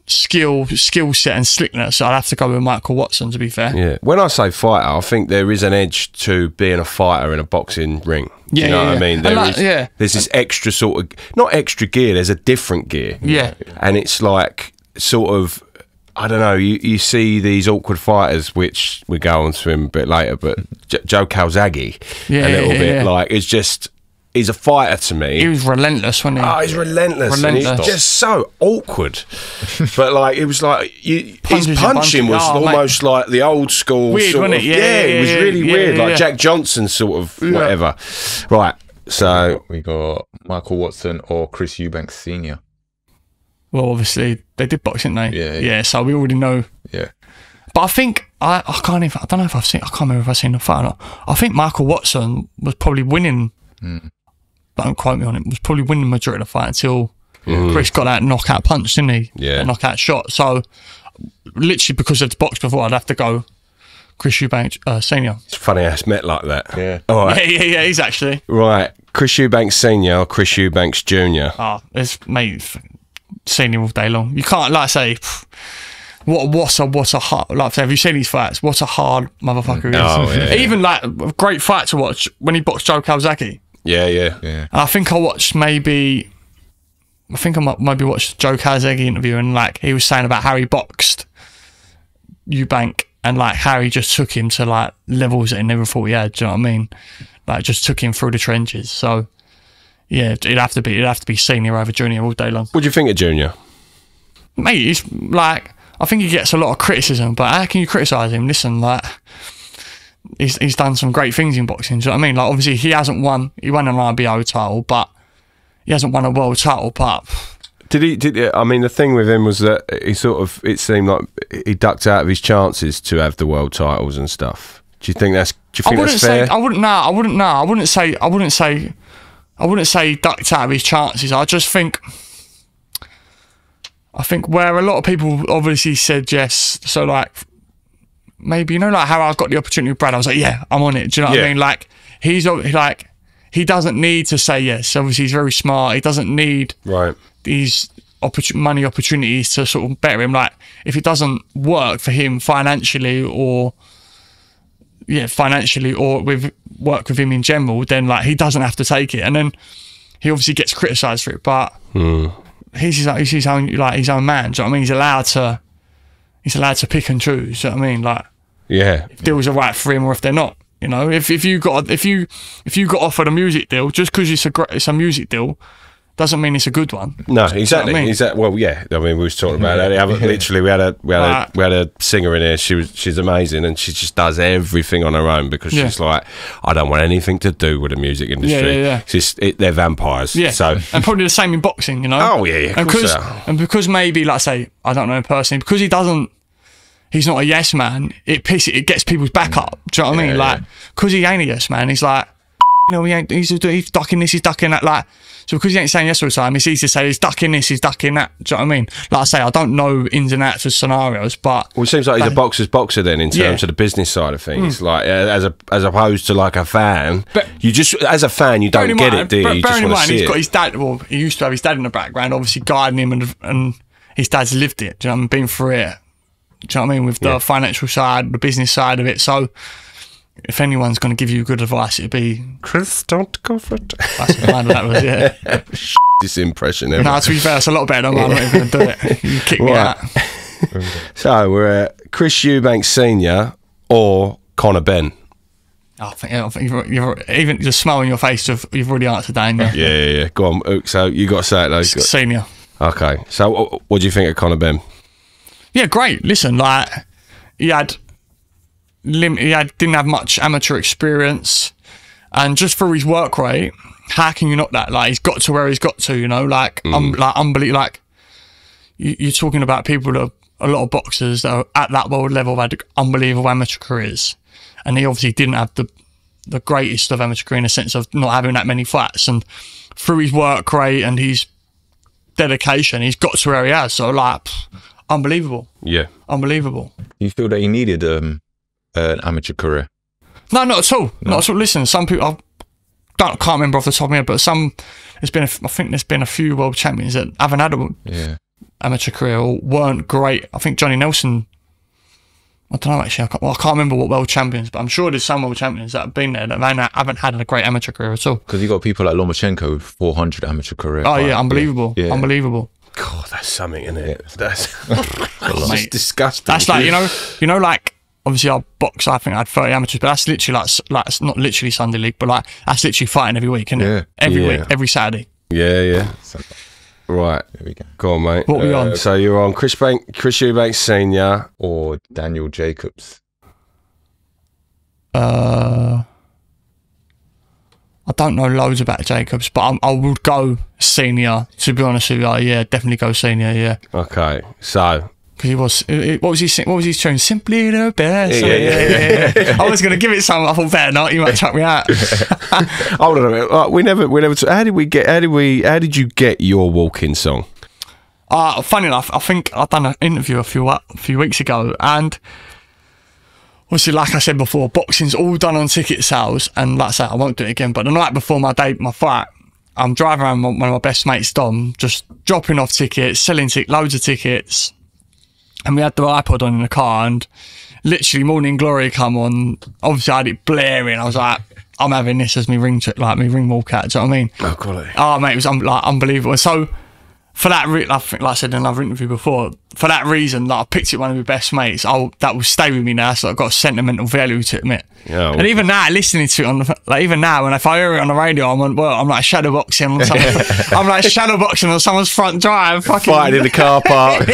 skill set and slickness, I'd have to go with Michael Watson, to be fair. Yeah. When I say fighter, I think there is an edge to being a fighter in a boxing ring. Do you know what I mean? There's this extra sort of, not extra gear, there's a different gear. Yeah. And it's like sort of, I don't know, you see these awkward fighters, which we go on to him a bit later, but Joe Calzaghe, a little bit like, it's just, he's a fighter to me. He was relentless, wasn't he? Oh, he's relentless. And he's just so awkward. But like, it was like, his punching was almost like the old school. Weird, sort wasn't of, it? It was really weird. Like Jack Johnson sort of whatever. Right, so. We got Michael Watson or Chris Eubanks Sr. Well, obviously, they did box, didn't they? Yeah. So we already know. Yeah. But I think, I can't remember if I've seen the fight or not. I think Michael Watson was probably winning. Don't quote me on it. Was probably winning the majority of the fight until Chris got that knockout punch, didn't he? Yeah. That knockout shot. So, literally, because it's boxed before, I'd have to go Chris Eubanks Senior. It's funny how it's met like that. Yeah. All right. Yeah, he's actually. Right. Chris Eubanks Senior or Chris Eubanks Junior? It's mate senior all day long. You can't, like I say, what's a hard, like I say, have you seen these fights? What a hard motherfucker he is. Oh, yeah. Even like a great fight to watch when he boxed Joe Calzaghe. Yeah. And I think I watched maybe watched Joe Calzaghe interview, and like he was saying about how he boxed Eubank and like how he just took him to like levels that he never thought he had. Do you know what I mean? Like just took him through the trenches. So yeah, it'd have to be senior over junior all day long. What do you think of Junior? Mate, he's like, I think he gets a lot of criticism, but how can you criticise him? Listen, like, he's done some great things in boxing. Do you know what I mean? Like, obviously, he won an IBO title, but he hasn't won a world title. But I mean, the thing with him was that he sort of, it seemed like he ducked out of his chances to have the world titles and stuff. Do you think that's fair? I wouldn't say he ducked out of his chances. I think where a lot of people obviously said yes, so like maybe, like how I got the opportunity with Brad, I was like, yeah, I'm on it. Do you know what I mean? Like he's like, he doesn't need to say yes. Obviously he's very smart. He doesn't need these money opportunities to sort of better him. Like if it doesn't work for him financially or with work with him in general, then like he doesn't have to take it. And then he obviously gets criticised for it, but he's his own man. Do you know what I mean? He's allowed to pick and choose. Do you know what I mean? Like, if deals are right for him or if they're not. You know, if you got offered a music deal, just because it's a music deal, doesn't mean it's a good one. No, exactly. You know what I mean? Well, yeah. I mean, we was talking about that. Literally, we had a singer in here. She's amazing, and she just does everything on her own because she's like, I don't want anything to do with the music industry. Yeah. They're vampires. Yeah. So, and probably the same in boxing. You know. Oh yeah. And because maybe, like I say, I don't know him personally, because he's not a yes man. It gets people's back up. Do you know what I mean? Like, because he ain't a yes man, he's like, he's ducking this, he's ducking that. Like, so because he ain't saying yes all the time, it's easy to say he's ducking this, he's ducking that. Do you know what I mean? Like I say, I don't know ins and outs of scenarios, but it seems like he's a boxer's boxer then in terms of the business side of things. Like as opposed to like a fan, but you just as a fan you don't get it, do you? You just want to see it. He's got his dad. Well, he used to have his dad in the background, obviously guiding him, and his dad's lived it. Do you know what I mean? Been through it. Do you know what I mean? With the financial side, the business side of it. So if anyone's going to give you good advice, it'd be Chris, don't go for it. That's kind of that was, yeah. This impression. Ever. No, to be fair, it's a lot better than I'm not even going to do it. You kick me out. So we're at Chris Eubanks Senior or Conor Benn. I think you've even the smile on your face, you've already answered that, haven't you? Yeah. Go on. So you got to say it though. Senior. Okay. So what do you think of Conor Benn? Yeah, great. Listen, like he didn't have much amateur experience, and just through his work rate, how can you not that? Like he's got to where he's got to, like unbelievable. Like you're talking about people that a lot of boxers that are at that world level have had unbelievable amateur careers, and he obviously didn't have the greatest of amateur career in the sense of not having that many fights, and through his work rate and his dedication, he's got to where he has. So like. Unbelievable. Yeah. Unbelievable. You feel that he needed an amateur career? No, not at all. No. Not at all. Listen, some people, can't remember off the top of my head, but I think there's been a few world champions that haven't had a amateur career all weren't great. I think Johnny Nelson, I don't know actually, I can't remember what world champions, but I'm sure there's some world champions that have been there that haven't had a great amateur career at all. Because you got people like Lomachenko with 400 amateur career. Oh yeah, unbelievable. Yeah. Unbelievable. God, that's something, isn't it? That's Mate, disgusting. That's like, you know, like, obviously I box, I think I had 30 amateurs, but that's literally like it's not literally Sunday League, but like, that's literally fighting every week, isn't it? Every week, every Saturday. Yeah. Right. There we go. Go on, mate. What are we on? So you're on Chris Eubanks Senior or Daniel Jacobs. I don't know loads about Jacobs, but I would go senior, to be honest with you. Yeah, definitely go senior, yeah. Okay, so... Because what was his tune? Simply the best. Yeah. I was going to give it some, I thought, better not, you might chuck me out. Hold on a minute. We never how did you get your walk-in song? Funny enough, I think I've done an interview a few weeks ago, and obviously, like I said before, boxing's all done on ticket sales, and like I said, I won't do it again, but the night before my fight, I'm driving around with one of my best mates, Dom, just dropping off tickets, selling loads of tickets, and we had the iPod on in the car, and literally Morning Glory come on. Obviously, I had it blaring. I was like, I'm having this as me ring walkout. Do you know what I mean? Oh, quality. Oh, mate, it was unbelievable. So, for that, I think, like I said in another interview before, for that reason, like I picked it one of my best mates. That will stay with me now. So I've got a sentimental value to it, mate. Yeah, and even now, listening to it even now, if I hear it on the radio, I'm like shadowboxing on someone's front drive, fucking fighting in the car park,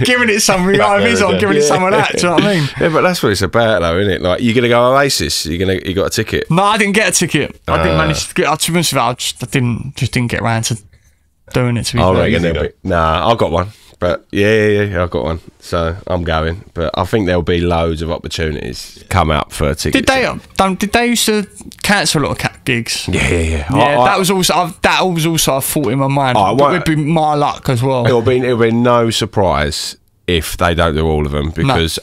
giving it some revives on, giving it some of that. Do you know what I mean? Yeah, but that's what it's about, though, isn't it? Like, you're gonna go Oasis. You got a ticket? No, I didn't get a ticket. I didn't manage to get. To be honest with you, I just didn't get around to doing it, to be fair. Nah, I've got one. But yeah, I've got one. So I'm going. But I think there'll be loads of opportunities come up for tickets. Did they used to cancel a lot of that Yeah. That was also a thought in my mind. It would be my luck as well. It'll be no surprise if they don't do all of them, because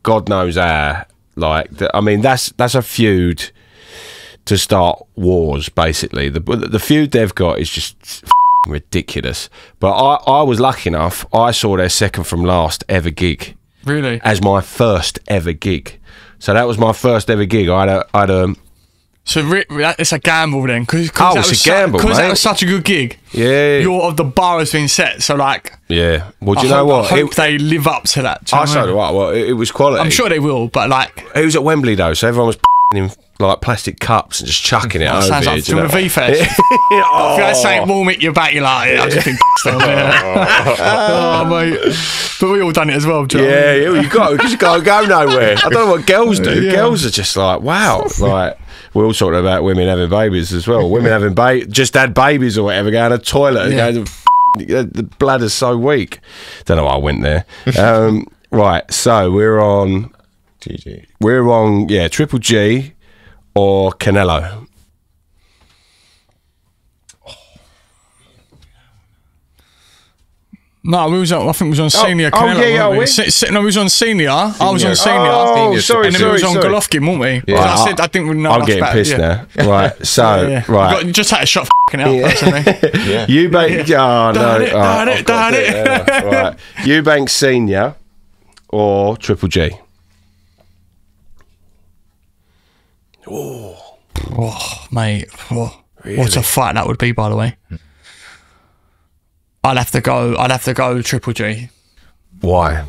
God knows how. Like, I mean, that's a feud to start wars. Basically, the feud they've got is just ridiculous. But I was lucky enough. I saw their second from last ever gig. Really? As my first ever gig. So that was my first ever gig. I had a. So it's a gamble then, because it's a gamble, because that was such a good gig. Yeah. The bar has been set, so like. Yeah. Well, do you know what? I hope they live up to that. I so do I. Well, it was quality. I'm sure they will, but like. It was at Wembley though, so everyone was in like plastic cups and just chucking it over. Sounds like from a V-Fest. If you had something warm at your back, you're like, I've just been oh, mate. But we all done it as well, John. Yeah, you got because you can't go nowhere. I don't know what girls do. Yeah. Girls are just like, wow. Like, we're all talking about women having babies as well. Women having just had babies or whatever, going to the toilet and going the bladder's so weak. Don't know why I went there. Right, so we're on GG. We're on Triple G or Canelo. No, I think we was on senior. Canelo, we was on senior. I was on senior. Oh, sorry, and then we was on Golovkin, weren't we? Yeah. I said I didn't really know. I'm getting pissed now. Right, so right. You just had a shot f***ing out, personally. Eubanks. Oh no! Done it. Right, Eubanks Senior or Triple G. Oh, mate. Oh, really? What a fight that would be, by the way. I'd have to go Triple G. Why?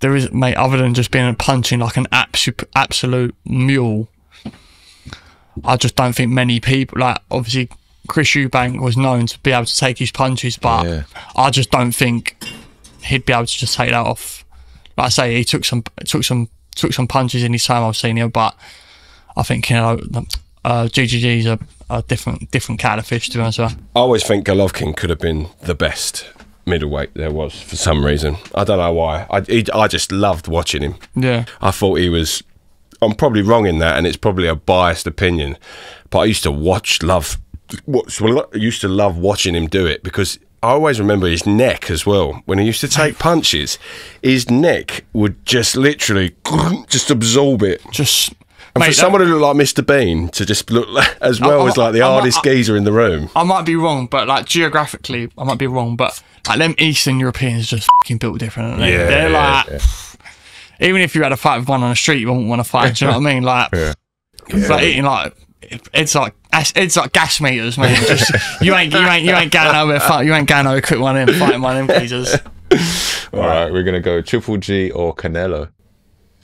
There is, mate, other than just being punching like an absolute mule, I just don't think many people, like, obviously Chris Eubank was known to be able to take his punches, but I just don't think he'd be able to just take that off. Like I say, he took some punches in his time I've seen him, but I think GGG's a different cat of fish, to be honest with you. I always think Golovkin could have been the best middleweight there was for some reason. I don't know why. I just loved watching him. Yeah. I thought he was. I'm probably wrong in that, and it's probably a biased opinion, but I used to love watching him do it, because I always remember his neck as well. When he used to take punches, his neck would just literally just absorb it. Just And for someone who looked like Mr. Bean to just look as well as like the hardest geezer in the room. I might be wrong, but like geographically, I might be wrong, but like them Eastern Europeans are just fucking built different. Aren't they? Yeah, they're like, even if you had a fight with one on the street, you wouldn't want to fight. Do you know what I mean? Like, it's like eating like. It's like gas meters, man. Just, you ain't going nowhere. You ain't going nowhere. Quick one in, fighting one of them geezers. All right, we're gonna go Triple G or Canelo.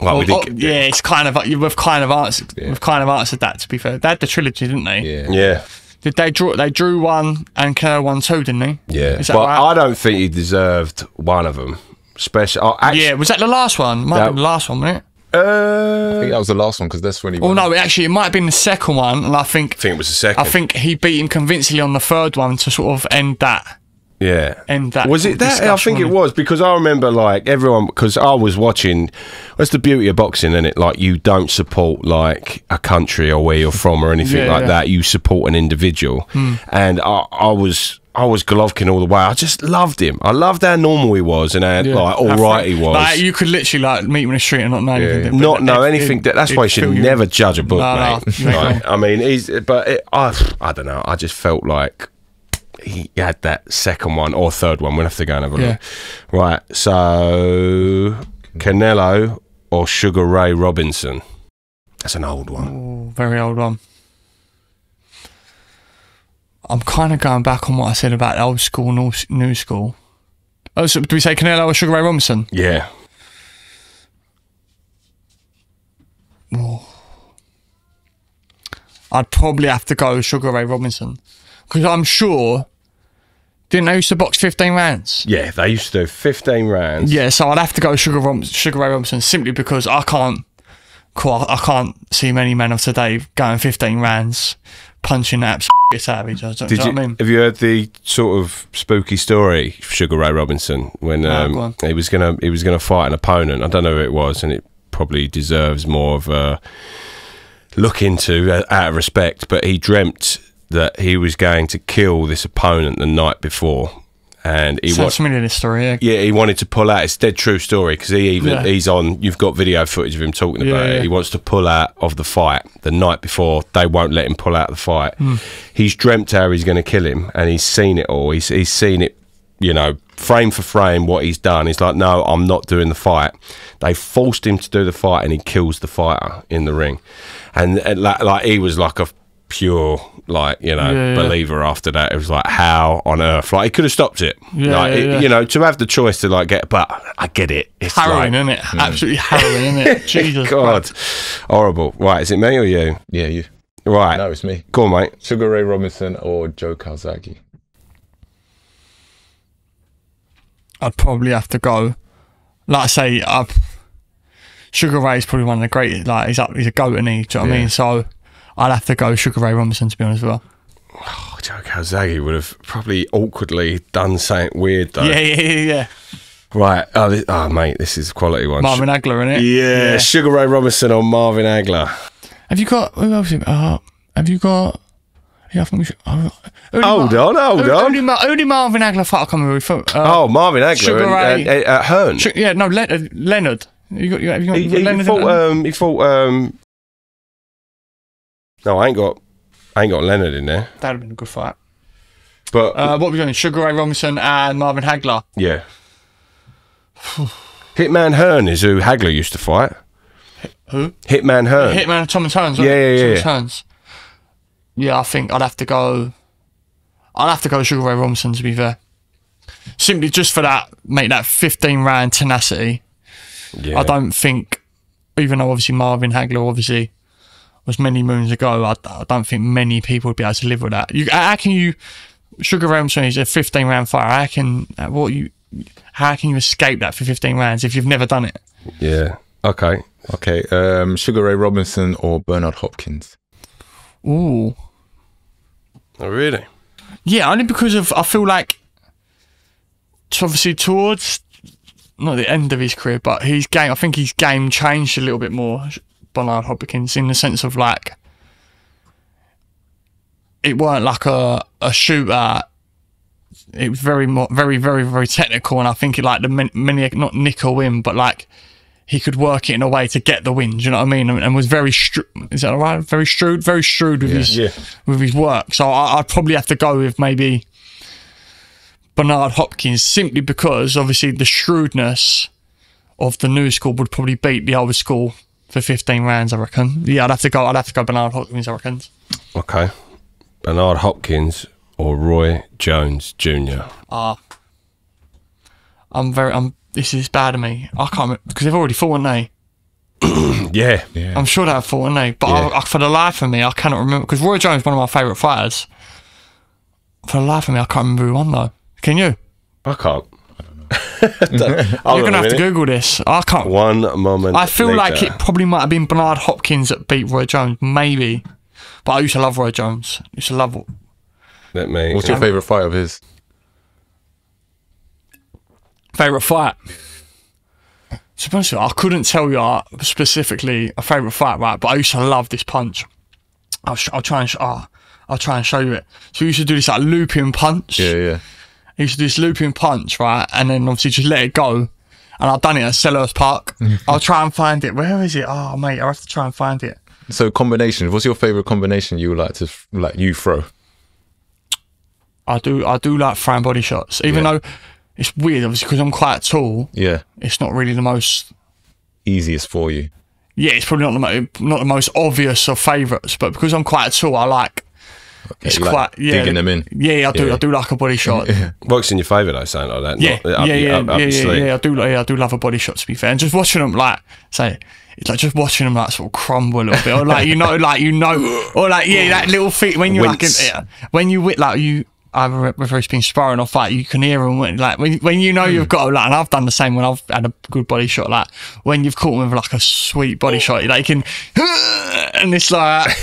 Well, it's kind of we've kind of answered. We've kind of answered that. To be fair, they had the trilogy, didn't they? Yeah. Did they draw? They drew one and Canelo won two, didn't they? Yeah. Is that But right? I don't think he deserved one of them. Especially. Was that the last one? Might have been the last one, wasn't it? I think that was the last one because that's when he won. Oh no, it might have been the second one, and I think it was the second. I think he beat him convincingly on the third one to sort of end that. Yeah. And that was it that? I think it was, because I remember like everyone, because I was watching. That's the beauty of boxing, isn't it? Like, you don't support like a country or where you're from or anything like that. You support an individual, and I was Golovkin all the way. I just loved him. I loved how normal he was and how like all right he was. Like, you could literally like meet him in the street and not know anything. Not know anything. That's why you should never judge a book, mate. Like, I mean, I don't know. I just felt like he had that second one or third one. We'll have to go and have a look. Right. So Canelo or Sugar Ray Robinson? That's an old one. Ooh, very old one. I'm kind of going back on what I said about old school, new school. Oh, so do we say Canelo or Sugar Ray Robinson? Yeah. Oh. I'd probably have to go Sugar Ray Robinson, because I'm sure, didn't they used to box 15 rounds? Yeah, they used to do 15 rounds. Yeah, so I'd have to go Sugar Ray Robinson, simply because I can't see many men of today going 15 rounds punching that savage. Do you know what I mean? Have you heard the sort of spooky story of Sugar Ray Robinson when he was gonna fight an opponent? I don't know who it was, and it probably deserves more of a look into out of respect. But he dreamt that he was going to kill this opponent the night before. And he sounds familiar, this story. Yeah, he wanted to pull out. It's a dead true story, because he's on. You've got video footage of him talking about it. He wants to pull out of the fight the night before. They won't let him pull out of the fight. He's dreamt how he's going to kill him, and he's seen it all. He's seen it, you know, frame for frame what he's done. He's like, no, I'm not doing the fight. They forced him to do the fight, and he kills the fighter in the ring. And like he was like a pure, like, you know, believer after that. It was like, how on earth? Like, he could have stopped it. You know, to have the choice to like get, but I get it. It's harrowing, like, isn't it? Absolutely harrowing, isn't it? Jesus God. Horrible. Right, is it me or you? Yeah, you. Right. No, it's me. Go on, mate. Sugar Ray Robinson or Joe Calzaghe? I'd probably have to go, like I say, Sugar Ray's probably one of the greatest, like, he's a goat, isn't he? Do you know what I mean? So I'd have to go Sugar Ray Robinson, to be honest, as well. Oh, Joe Calzaghe would have probably awkwardly done something weird, though. Yeah. Right. Oh, mate, this is a quality one. Marvin Hagler, innit? Yeah, Sugar Ray Robinson or Marvin Hagler. Have you got, who else? Have you got, yeah, I think we should, Hold on. Who did Marvin Hagler fight? I can't remember. Marvin Hagler. Sugar Ray. Hearn. Leonard. Have you got He Leonard? fought, no, I ain't got Leonard in there. That'd have been a good fight. But what were we doing? Sugar Ray Robinson and Marvin Hagler. Yeah. Hitman Hearn is who Hagler used to fight. Who? Hitman Hearn. Hitman Thomas Hearns. Yeah. Thomas Hearns. Yeah, I think I'd have to go Sugar Ray Robinson, to be fair. Simply just for that, make that 15 round tenacity. Yeah. I don't think, even though obviously Marvin Hagler obviously was many moons ago, I don't think many people would be able to live with that. How can you, Sugar Ray Robinson is a 15 round fighter, how can you escape that for 15 rounds if you've never done it? Yeah. Okay. Sugar Ray Robinson or Bernard Hopkins? Ooh. Oh, really? Yeah, only because of, I feel like, obviously towards, not the end of his career, but I think his game changed a little bit more, Bernard Hopkins, in the sense of like, it weren't like a shooter. It was very, very, very, very technical, and I think it like the many, not nick or win, but like he could work it in a way to get the win. Do you know what I mean? And was very is that all right? Very shrewd with his work. So I'd probably have to go with maybe Bernard Hopkins, simply because obviously the shrewdness of the new school would probably beat the old school for 15 rounds, I reckon. Yeah, I'd have to go Bernard Hopkins, I reckon. Okay. Bernard Hopkins or Roy Jones Jr.? This is bad of me. I can't remember, because they've already fought, haven't they? Yeah. I'm sure they've fought, haven't they? But for the life of me, I cannot remember, because Roy Jones is one of my favourite fighters. For the life of me, I can't remember who won, though. Can you? I can't. You're going to have to Google this. I can't. One moment. I feel like it probably might have been Bernard Hopkins that beat Roy Jones, maybe. But I used to love Roy Jones. I used to love. What's your favourite fight of his? Favourite fight? To be honest with you, I couldn't tell you specifically a favourite fight, right? But I used to love this punch. I'll try and show you it. So we used to do this like looping punch. Yeah. He used to do this looping punch, right? And then obviously just let it go. And I've done it at Selhurst Park. I'll try and find it. Where is it? Oh, mate, I'll have to try and find it. So combination. What's your favourite combination you would like to you throw? I do like throwing body shots, even though it's weird, obviously, because I'm quite tall. Yeah. It's not really the most easiest for you. Yeah, it's probably not the most obvious of favourites, but because I'm quite tall, I like. Okay, it's quite digging them in. Yeah, I do. I do like a body shot. Works in your favour though, something like that. Yeah. I do love a body shot. To be fair, and just watching them it's like just watching them sort of crumble a little bit, or that little feet when you're either whether it's been sparring or fight, you can hear them when you know you've got and I've done the same when I've had a good body shot. When you've caught them with a sweet body shot, you can, and it's like.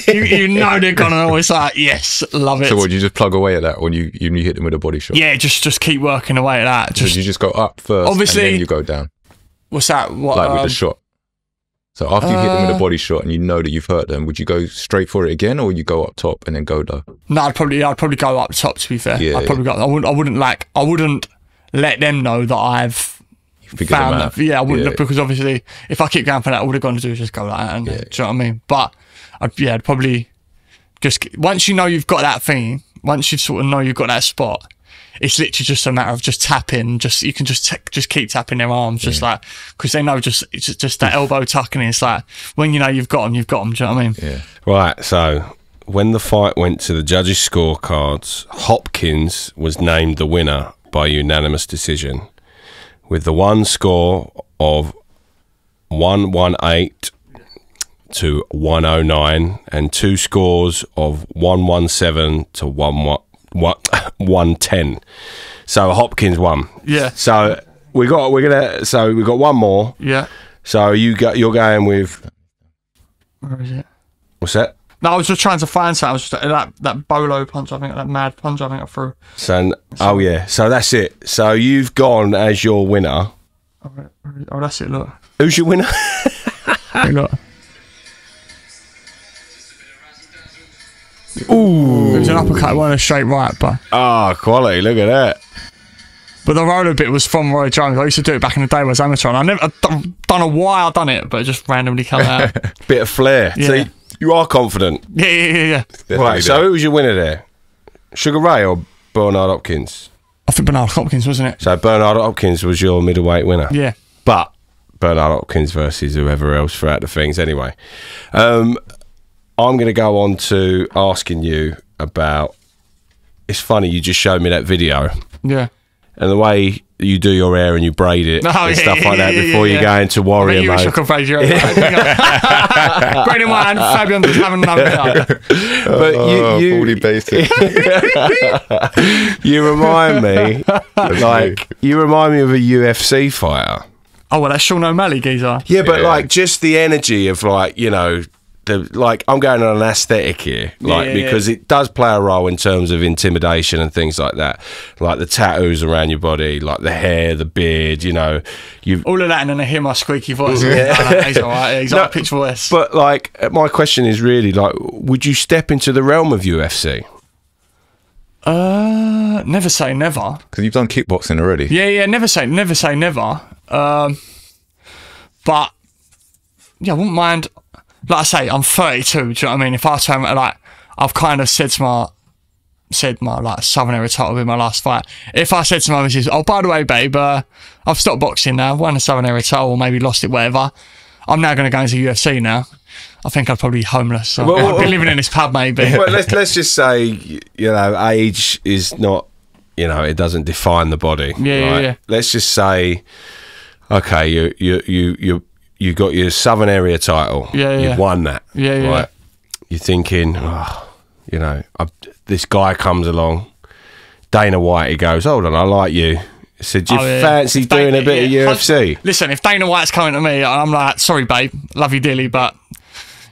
you know they're gonna always yes, love it. So would you just plug away at that when you hit them with a body shot? Yeah, just keep working away at that. So you just go up first, obviously, and then you go down. What's that? What with the shot? So after you hit them with a body shot and you know that you've hurt them, would you go straight for it again, or you go up top and then go low? No, I'd probably go up top. To be fair, I'd probably go. I wouldn't let them know that I've found that. Yeah, I wouldn't because obviously if I keep going for that, all they're going to do is just go like that. And, do you know what I mean? But I'd probably just once you know you've got that thing, once you sort of know you've got that spot, it's literally just a matter of just tapping. You can just keep tapping their arms, because they know it's just that elbow tucking. It's like when you know you've got them. Do you know what I mean? Yeah. Right. So when the fight went to the judges' scorecards, Hopkins was named the winner by unanimous decision, with the one score of 118 to 109 and two scores of 117 to 110. So Hopkins won. Yeah. So we got one more. Yeah. So you're going with. Where is it? What's that? No, I was just trying to find something. I was just that bolo punch. I think that mad punch. I think I threw. So that's it. So you've gone as your winner. Oh, that's it. Look. Who's your winner? Hey, look. Ooh. It was an uppercut, it wasn't a straight right, but. Quality, look at that. But the roller bit was from Roy Jones. I used to do it back in the day when I was amateur, and I don't know why I done it, but it just randomly came out. Bit of flair. Yeah. So you are confident. Yeah. Right, so who was your winner there? Sugar Ray or Bernard Hopkins? I think Bernard Hopkins, wasn't it? So Bernard Hopkins was your middleweight winner? Yeah. But Bernard Hopkins versus whoever else throughout the things anyway. I'm going to go on to asking you about. It's funny, you just showed me that video. Yeah. And the way you do your hair and you braid it and stuff like that before you go into warrior mode. Braid in my hand, Fabian just having another go. But you 40 basic. You remind me of a UFC fighter. Oh, well, that's Sean O'Malley, geezer. Yeah, but just the energy of I'm going on an aesthetic here, because it does play a role in terms of intimidation and things like that, like the tattoos around your body, like the hair, the beard, all of that, and then I hear my squeaky voice. He's all right. He's like pitch voice. But my question is really would you step into the realm of UFC? Never say never. Because you've done kickboxing already. Yeah. Never say never. But yeah, I wouldn't mind. Like I say, I'm 32. Do you know what I mean? If I turn like, I've kind of said my like Southern area title in my last fight. If I said to my missus, oh, by the way, babe, I've stopped boxing now, won a Southern area title, or maybe lost it, whatever. I'm now going to go into UFC now. I think I'd probably be homeless. So I'd be living in this pub, maybe. Well, let's just say, you know, age is not, you know, it doesn't define the body. Yeah, right? yeah. Let's just say, okay, you got your Southern area title. Yeah, yeah. You've won that. Yeah, yeah. Right? You're thinking, oh, you know, this guy comes along, Dana White, he goes, hold on, I like you. He said, do you fancy doing a bit of UFC? Listen, if Dana White's coming to me, I'm like, sorry, babe, love you dearly, but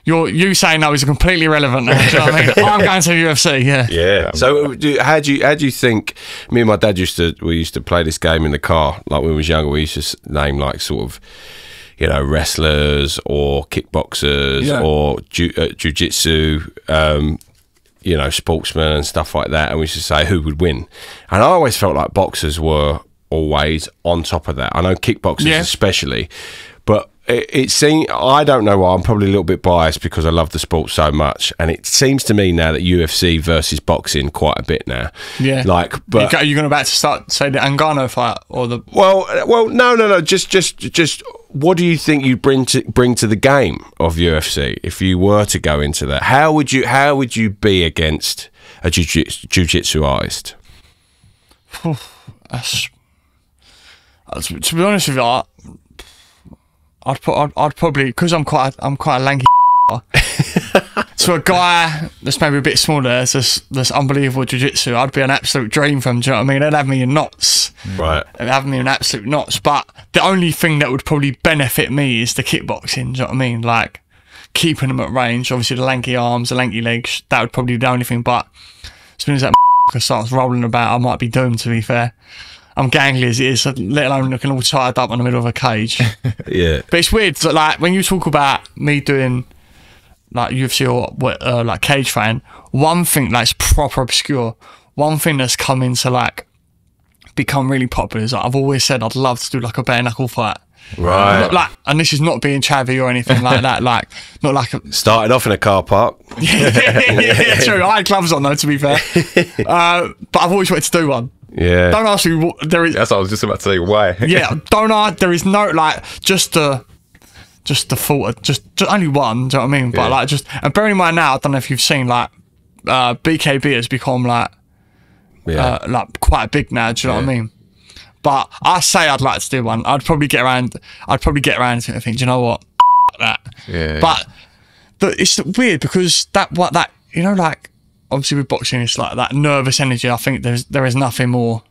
you saying no is completely irrelevant now. Do you know what I mean? I'm going to UFC, yeah. Yeah. So how do you think, me and my dad used to play this game in the car, like when we was younger, we used to name like sort of, you know, wrestlers or kickboxers or jiu-jitsu, you know, sportsmen and stuff like that, and we used to say who would win. And I always felt like boxers were always on top of that. I know kickboxers especially, but it seems, I don't know why, I'm probably a little bit biased because I love the sport so much, and it seems to me now that UFC versus boxing quite a bit now. Yeah. Like, but are you going to start say the Ngannou fight or the? Well, no. Just what do you think you bring to the game of UFC if you were to go into that? How would you be against a jiu-jitsu artist? To be honest with you, I'd probably, because I'm quite a lanky so a guy that's maybe a bit smaller, that's unbelievable jiu-jitsu, I'd be an absolute dream for him. Do you know what I mean? They'd have me in knots. Right. They'd have me in absolute knots. But the only thing that would probably benefit me is the kickboxing. Do you know what I mean? Like keeping them at range. Obviously the lanky arms, the lanky legs, that would probably be the only thing. But as soon as that starts rolling about, I might be doomed, to be fair. I'm gangly as it is, let alone looking all tied up in the middle of a cage. Yeah. But it's weird, so like when you talk about me doing like UFC or like cage fighting, one thing that's proper obscure, one thing that's come into like become really popular is like, I've always said I'd love to do like a bare-knuckle fight. Right. Like, and this is not being chavvy or anything like that. Like, not like started off in a car park. yeah, true. I had gloves on though, to be fair. But I've always wanted to do one. Yeah. Don't ask me what there is. That's what I was just about to say. Why? Yeah. There is no like just the thought of just only one. Do you know what I mean? But like and bearing in mind now, I don't know if you've seen like BKB has become like quite big now. Do you know what I mean? But I say I'd like to do one. I'd probably get around to it and think, do you know what? That. Yeah. But it's weird because that you know, like obviously with boxing it's like that nervous energy. I think there is nothing more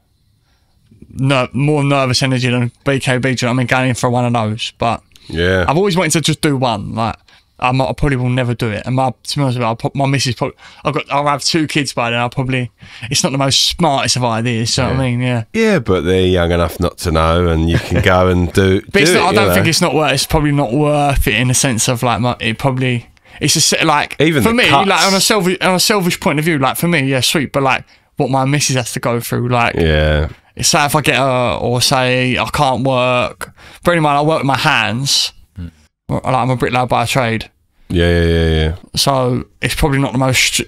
nervous energy than BKB. Do you know what I mean? Going in for one of those. But yeah, I've always wanted to just do one. Like I probably will never do it. And to be honest with you, my missus probably, I'll have 2 kids by then. It's not the most smartest of ideas. Do you know what I mean? Yeah. Yeah, but they're young enough not to know, and you can go and do. But I don't think it's not worth. It's probably not worth it in the sense of like it's just like even for me, cuts. Like on a selfish point of view, like for me, yeah, sweet. But like what my missus has to go through, like say if I get her or say I can't work. Bearing in mind I work with my hands. Like I'm a bricklayer by trade. Yeah. So it's probably not the most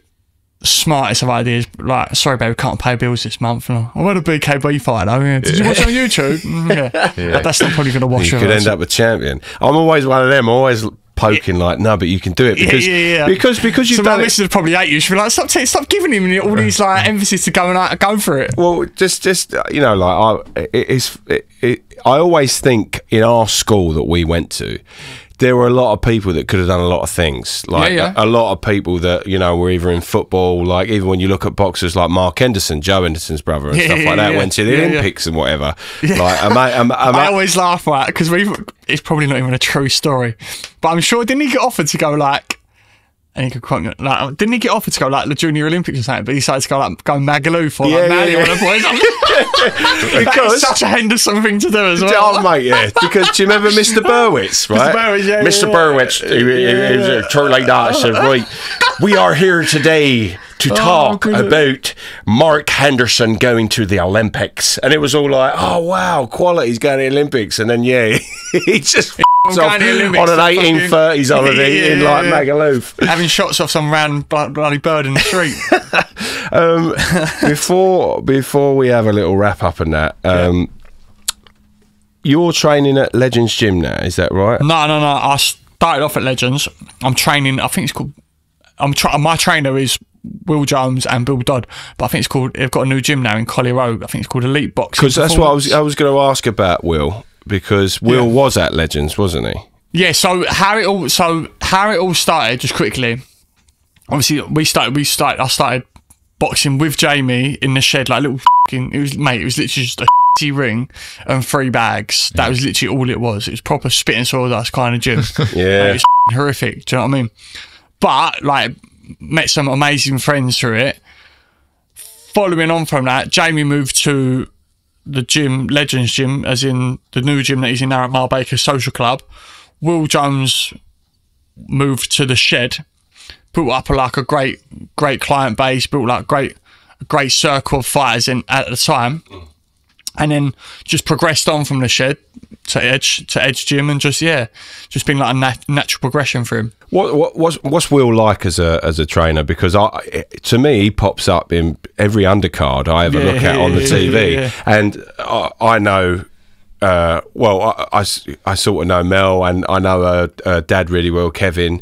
smartest of ideas. Like, sorry, babe, we can't pay bills this month. And I had a BKB fight though. Yeah. Did you watch it on YouTube? Yeah. That's not probably going to wash. You could end up a champion. I'm always one of them. Always poking like, no, but you can do it because because you've done it. So my missus probably hate you. She'll be like, stop giving him all these like emphasis to go for it. Well, just you know, like I always think in our school that we went to, there were a lot of people that could have done a lot of things. Like a lot of people that, you know, were either in football, like even when you look at boxers like Mark Henderson, Joe Henderson's brother and stuff like that, went to the Olympics and whatever. Yeah. Like, I always laugh at it because it's probably not even a true story. But I'm sure, didn't he get offered to go like, and he could quote me, like, didn't he get offered to go like the Junior Olympics or something? But he decided to go Magaloo for like Mali or whatever. Because such a Henderson thing to do as well. Oh mate, because do you remember Mr. Berwitz, right? Mr. Berwitz, he was a turn like that. Said, right, we are here today to talk about Mark Henderson going to the Olympics, and it was all like, oh wow, quality's going to the Olympics, and then he just off on an 1830s holiday in like Magaluf. Having shots off some random bloody bird in the street. Before we have a little wrap up on that, you're training at Legends Gym now, is that right? No. I started off at Legends. I'm training. I think it's called. My trainer is Will Jones and Bill Dodd, but I think it's called. They've got a new gym now in Collymore. I think it's called Elite Boxing. Because that's what I was going to ask about Will, because Will was at Legends, wasn't he? Yeah. So how it all started, just quickly. Obviously, I started boxing with Jamie in the shed, like a little. It was literally just a ring and 3 bags. That was literally all it was. It was proper spit and sawdust kind of gym. Yeah, it was horrific. Do you know what I mean? But like, met some amazing friends through it. Following on from that, Jamie moved to the gym, Legends Gym, as in the new gym that he's in now at Marbaker Social Club. Will Jones moved to the shed, built up a great client base, built like a great circle of fighters at the time, and then just progressed on from the shed to Edge Gym, and just been like a natural progression for him. What's Will like as a trainer? Because to me, he pops up in every undercard I ever look at on the TV, and I know. I sort of know Mel, and I know her dad really well, Kevin.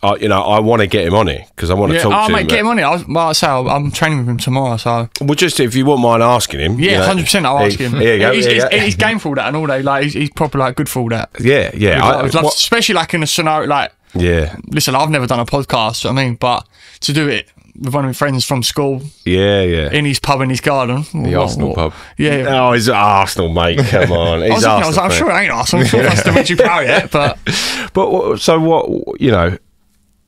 I want to get him on it because I want to talk to him. Get him on it. I'm training with him tomorrow. So, well, just if you wouldn't mind asking him. 100%. I'll ask him. Here you go. He's game for all that and all day. Like he's proper like good for all that. Yeah. Especially like in a scenario like. Yeah. Listen, I've never done a podcast. I mean, but to do it with one of my friends from school. In his pub in his garden. The Arsenal pub. Yeah. Oh, he's Arsenal, mate. Come on. He's I was like, I'm sure it ain't Arsenal. I'm sure that's the much you proud yet. But so what?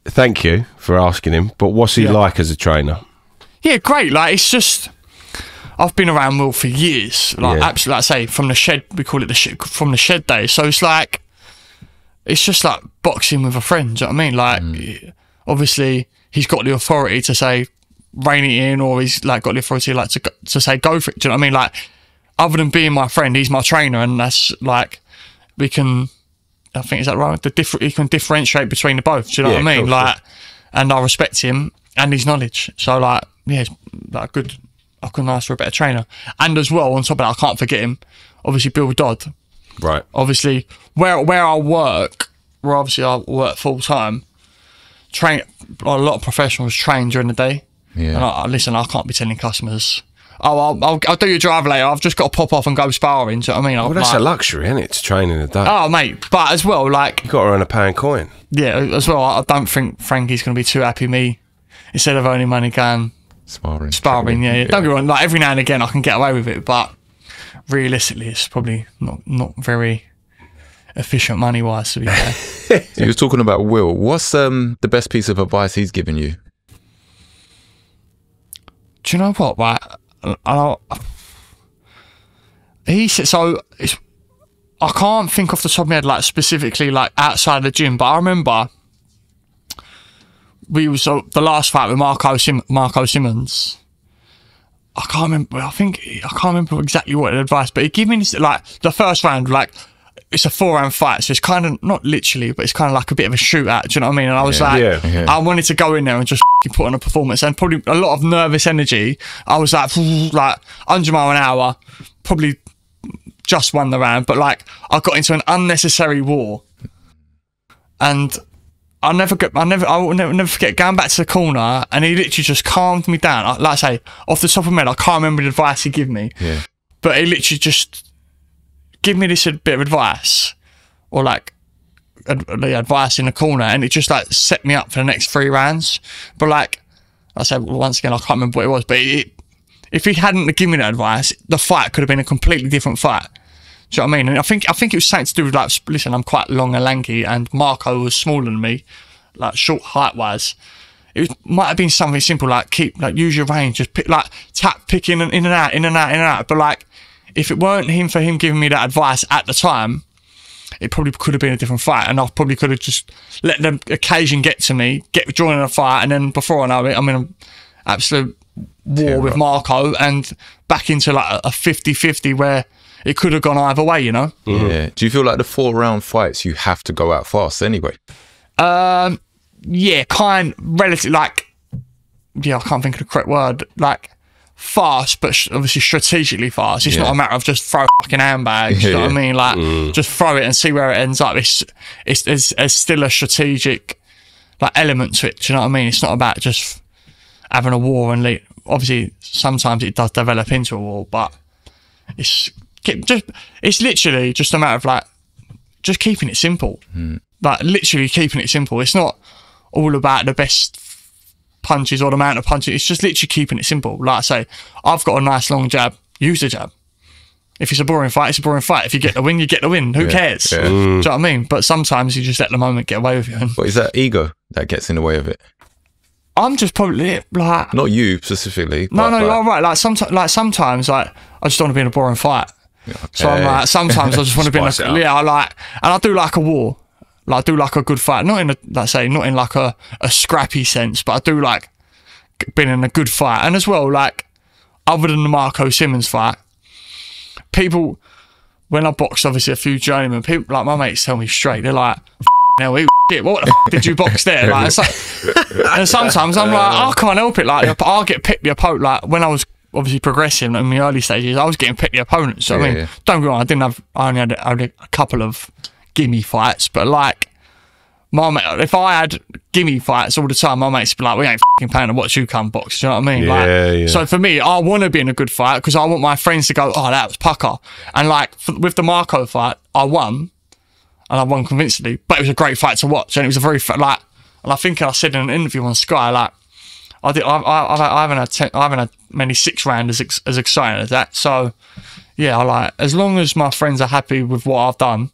Thank you for asking him. But what's he like as a trainer? Yeah, great. Like it's just. I've been around Will for years. Absolutely, like I say, from the shed. We call it from the shed days. So it's like. It's just like boxing with a friend. Do you know what I mean? Like, obviously, he's got the authority to say rein it in, or he's like got the authority like to say go for it. Do you know what I mean? Like, other than being my friend, he's my trainer, and that's like we can. I think is that right? He can differentiate between the both. Do you know what I mean? Like, and I respect him and his knowledge. So like, like good. I couldn't ask for a better trainer. And as well, on top of that, I can't forget him. Obviously, Bill Dodd. Right. Obviously, where I work full time. A lot of professionals train during the day. Yeah. And I can't be telling customers, I'll do your drive later. I've just got to pop off and go sparring. Do you know what I mean? Well, that's a luxury, isn't it? To train in the day. Oh, mate. But as well, like you got to earn a pound coin. Yeah. As well, I don't think Frankie's going to be too happy me instead of earning money going sparring. Yeah. Don't get me wrong. Like every now and again, I can get away with it, but realistically, it's probably not very efficient money wise, to be fair. You were talking about Will. What's the best piece of advice he's given you? Do you know what? Right, he said so. I can't think off the top of my head, like specifically, like outside the gym, but I remember the last fight with Marco Simmons. I can't remember exactly what advice, but he gave me this, like the first round, like it's a 4-round fight, so it's kind of not literally, but it's kind of like a bit of a shootout. Do you know what I mean? And I was I wanted to go in there and just put on a performance, and probably a lot of nervous energy. I was like 100 mile an hour, probably just won the round, but like I got into an unnecessary war, and I will never forget going back to the corner, and he literally just calmed me down. Like I say, off the top of my head, I can't remember the advice he gave me, but he literally just give me this bit of advice, or like advice in the corner, and it just like set me up for the next 3 rounds. But like I said, once again, I can't remember what it was, but if he hadn't given me that advice, the fight could have been a completely different fight. Do you know what I mean? And I think it was something to do with like, listen, I'm quite long and lanky, and Marco was smaller than me, like short height wise. Might have been something simple like use your range, just pick in and out. But like, if it weren't for him giving me that advice at the time, it probably could have been a different fight, and I probably could have just let the occasion get to me, join in a fight, and then before I know it, I'm in an absolute war with Marco, and back into like a 50-50 where it could have gone either way, you know. Yeah. Do you feel like the 4-round fights you have to go out fast anyway? Yeah, relatively, like, yeah, I can't think of the correct word, like, fast, but obviously strategically fast. It's not a matter of just throw fucking handbags, you know what I mean? Like, just throw it and see where it ends up. It's still a strategic, like, element to it, do you know what I mean? It's not about just having a war and obviously sometimes it does develop into a war, but it's literally just a matter of, like, just keeping it simple. Like, literally keeping it simple. It's not all about the best punches or the amount of punches. It's just literally keeping it simple. Like I say, I've got a nice long jab. Use the jab. If it's a boring fight, it's a boring fight. If you get the win, you get the win. Who cares? Do you know what I mean? But sometimes you just let the moment get away with you. But is that ego that gets in the way of it? I'm just probably like, not you specifically. No, you're right. Like sometimes, like, I just don't want to be in a boring fight. Okay. So I'm like, sometimes I just want to be in and I do like a war. Like, I do like a good fight, not in like a scrappy sense, but I do like being in a good fight. And as well, like, other than the Marco Simmons fight, people, when I boxed obviously a few journeymen, people, like, my mates tell me straight, they're like, now shit, what the did you box there? Like, it's like, and sometimes I'm like, I can't help it. Like, I'll get picked the opponent. Like, when I was obviously progressing in the early stages, I was getting picked the opponents. So I mean, don't get me wrong, I only had a couple of gimme fights, but like, if I had gimme fights all the time, my mates would be like, we ain't fucking paying to watch you come box. Do you know what I mean? So for me, I want to be in a good fight because I want my friends to go, oh, that was pucker. And like, with the Marco fight, I won, and I won convincingly, but it was a great fight to watch, and it was a very and I think I said in an interview on Sky, like, I haven't had many 6-rounders as exciting as that. So yeah, as long as my friends are happy with what I've done,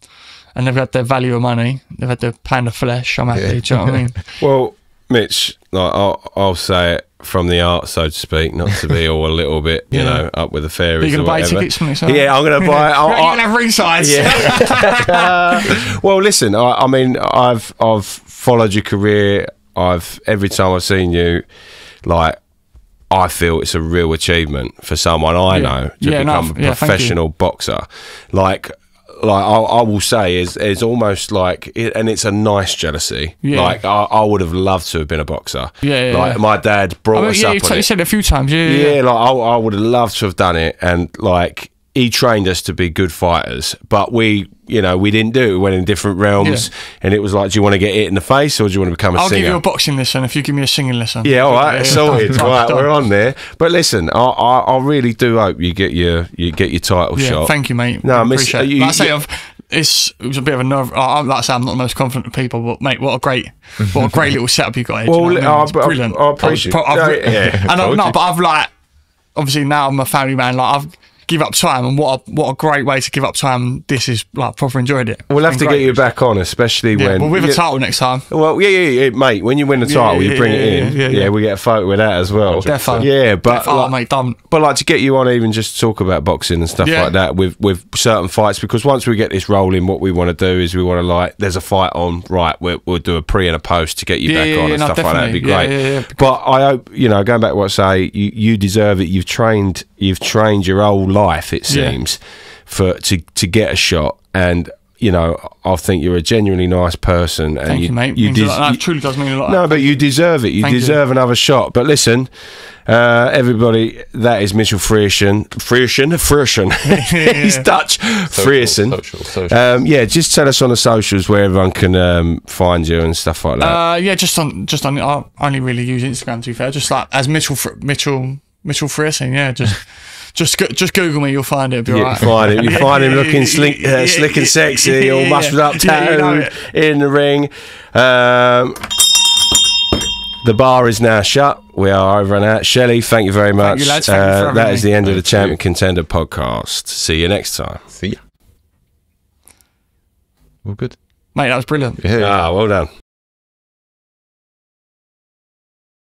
and they've had their value of money, they've had their pound of flesh, I'm happy. Do you know what I mean? Well, Mitch, like, I'll say it from the art, so to speak, not to be all a little bit, you know, up with the fairies. Are you going to buy tickets from me? Yeah, I'm going to buy. You're going to have ringsides. Yeah. Well, listen, I mean, I've followed your career. Every time I've seen you, like, I feel it's a real achievement for someone I know to become a professional boxer. Like I will say is almost like, and it's a nice jealousy. Like, I would have loved to have been a boxer. Like, my dad brought us up on it. You said it a few times. Like, I would have loved to have done it, and like, he trained us to be good fighters, but we didn't do it. We went in different realms, and it was like, do you want to get hit in the face, or do you want to become a singer? I'll give you a boxing lesson if you give me a singing lesson. Yeah, all right, sorted. Right, we're on there. But listen, I really do hope you get your title shot. Thank you, mate. No, I appreciate it. Like I say, it was a bit of a nerve. Like I say, I'm not the most confident of people, but mate, what a great little setup you got here. Well, you know what I mean? Brilliant. I appreciate it. But I've like, obviously now I'm a family man. Like, I've give up time, and what a great way to give up time. This is like, proper enjoyed it. We'll have to get you back on, especially when with a title next time. Well, yeah, mate. When you win the title, you bring it in. Yeah, we get a photo with that as well. Definitely. Yeah, but mate, done. But like, to get you on, even just to talk about boxing and stuff like that with certain fights, because once we get this rolling, what we want to do is we want to, like, there's a fight on, right? We'll do a pre and a post to get you back on and stuff like that. It'd be great. But I hope, I go back to what I say, you deserve it. You've trained your whole life, it seems. To get a shot, and I think you're a genuinely nice person, and thank you, mate. That truly does mean a lot. No, but you deserve it. You deserve another shot. But listen, everybody, that is Mitch Frearson. He's Dutch. Frearson. Social. Just tell us on the socials where everyone can find you and stuff like that. Just on. I only really use Instagram, to be fair. Just like as Mitchell Frearson. Yeah, just Google me, you'll find it. It'll be right. You find him looking slick and sexy, all muscled up, tattooed in the ring. The bar is now shut. We are over and out. Shelley, thank you very much. Thank you, lads. Thank you for having that me. is the end of the Champ and Contender podcast. See you next time. See ya. All good. Mate, that was brilliant. Well done.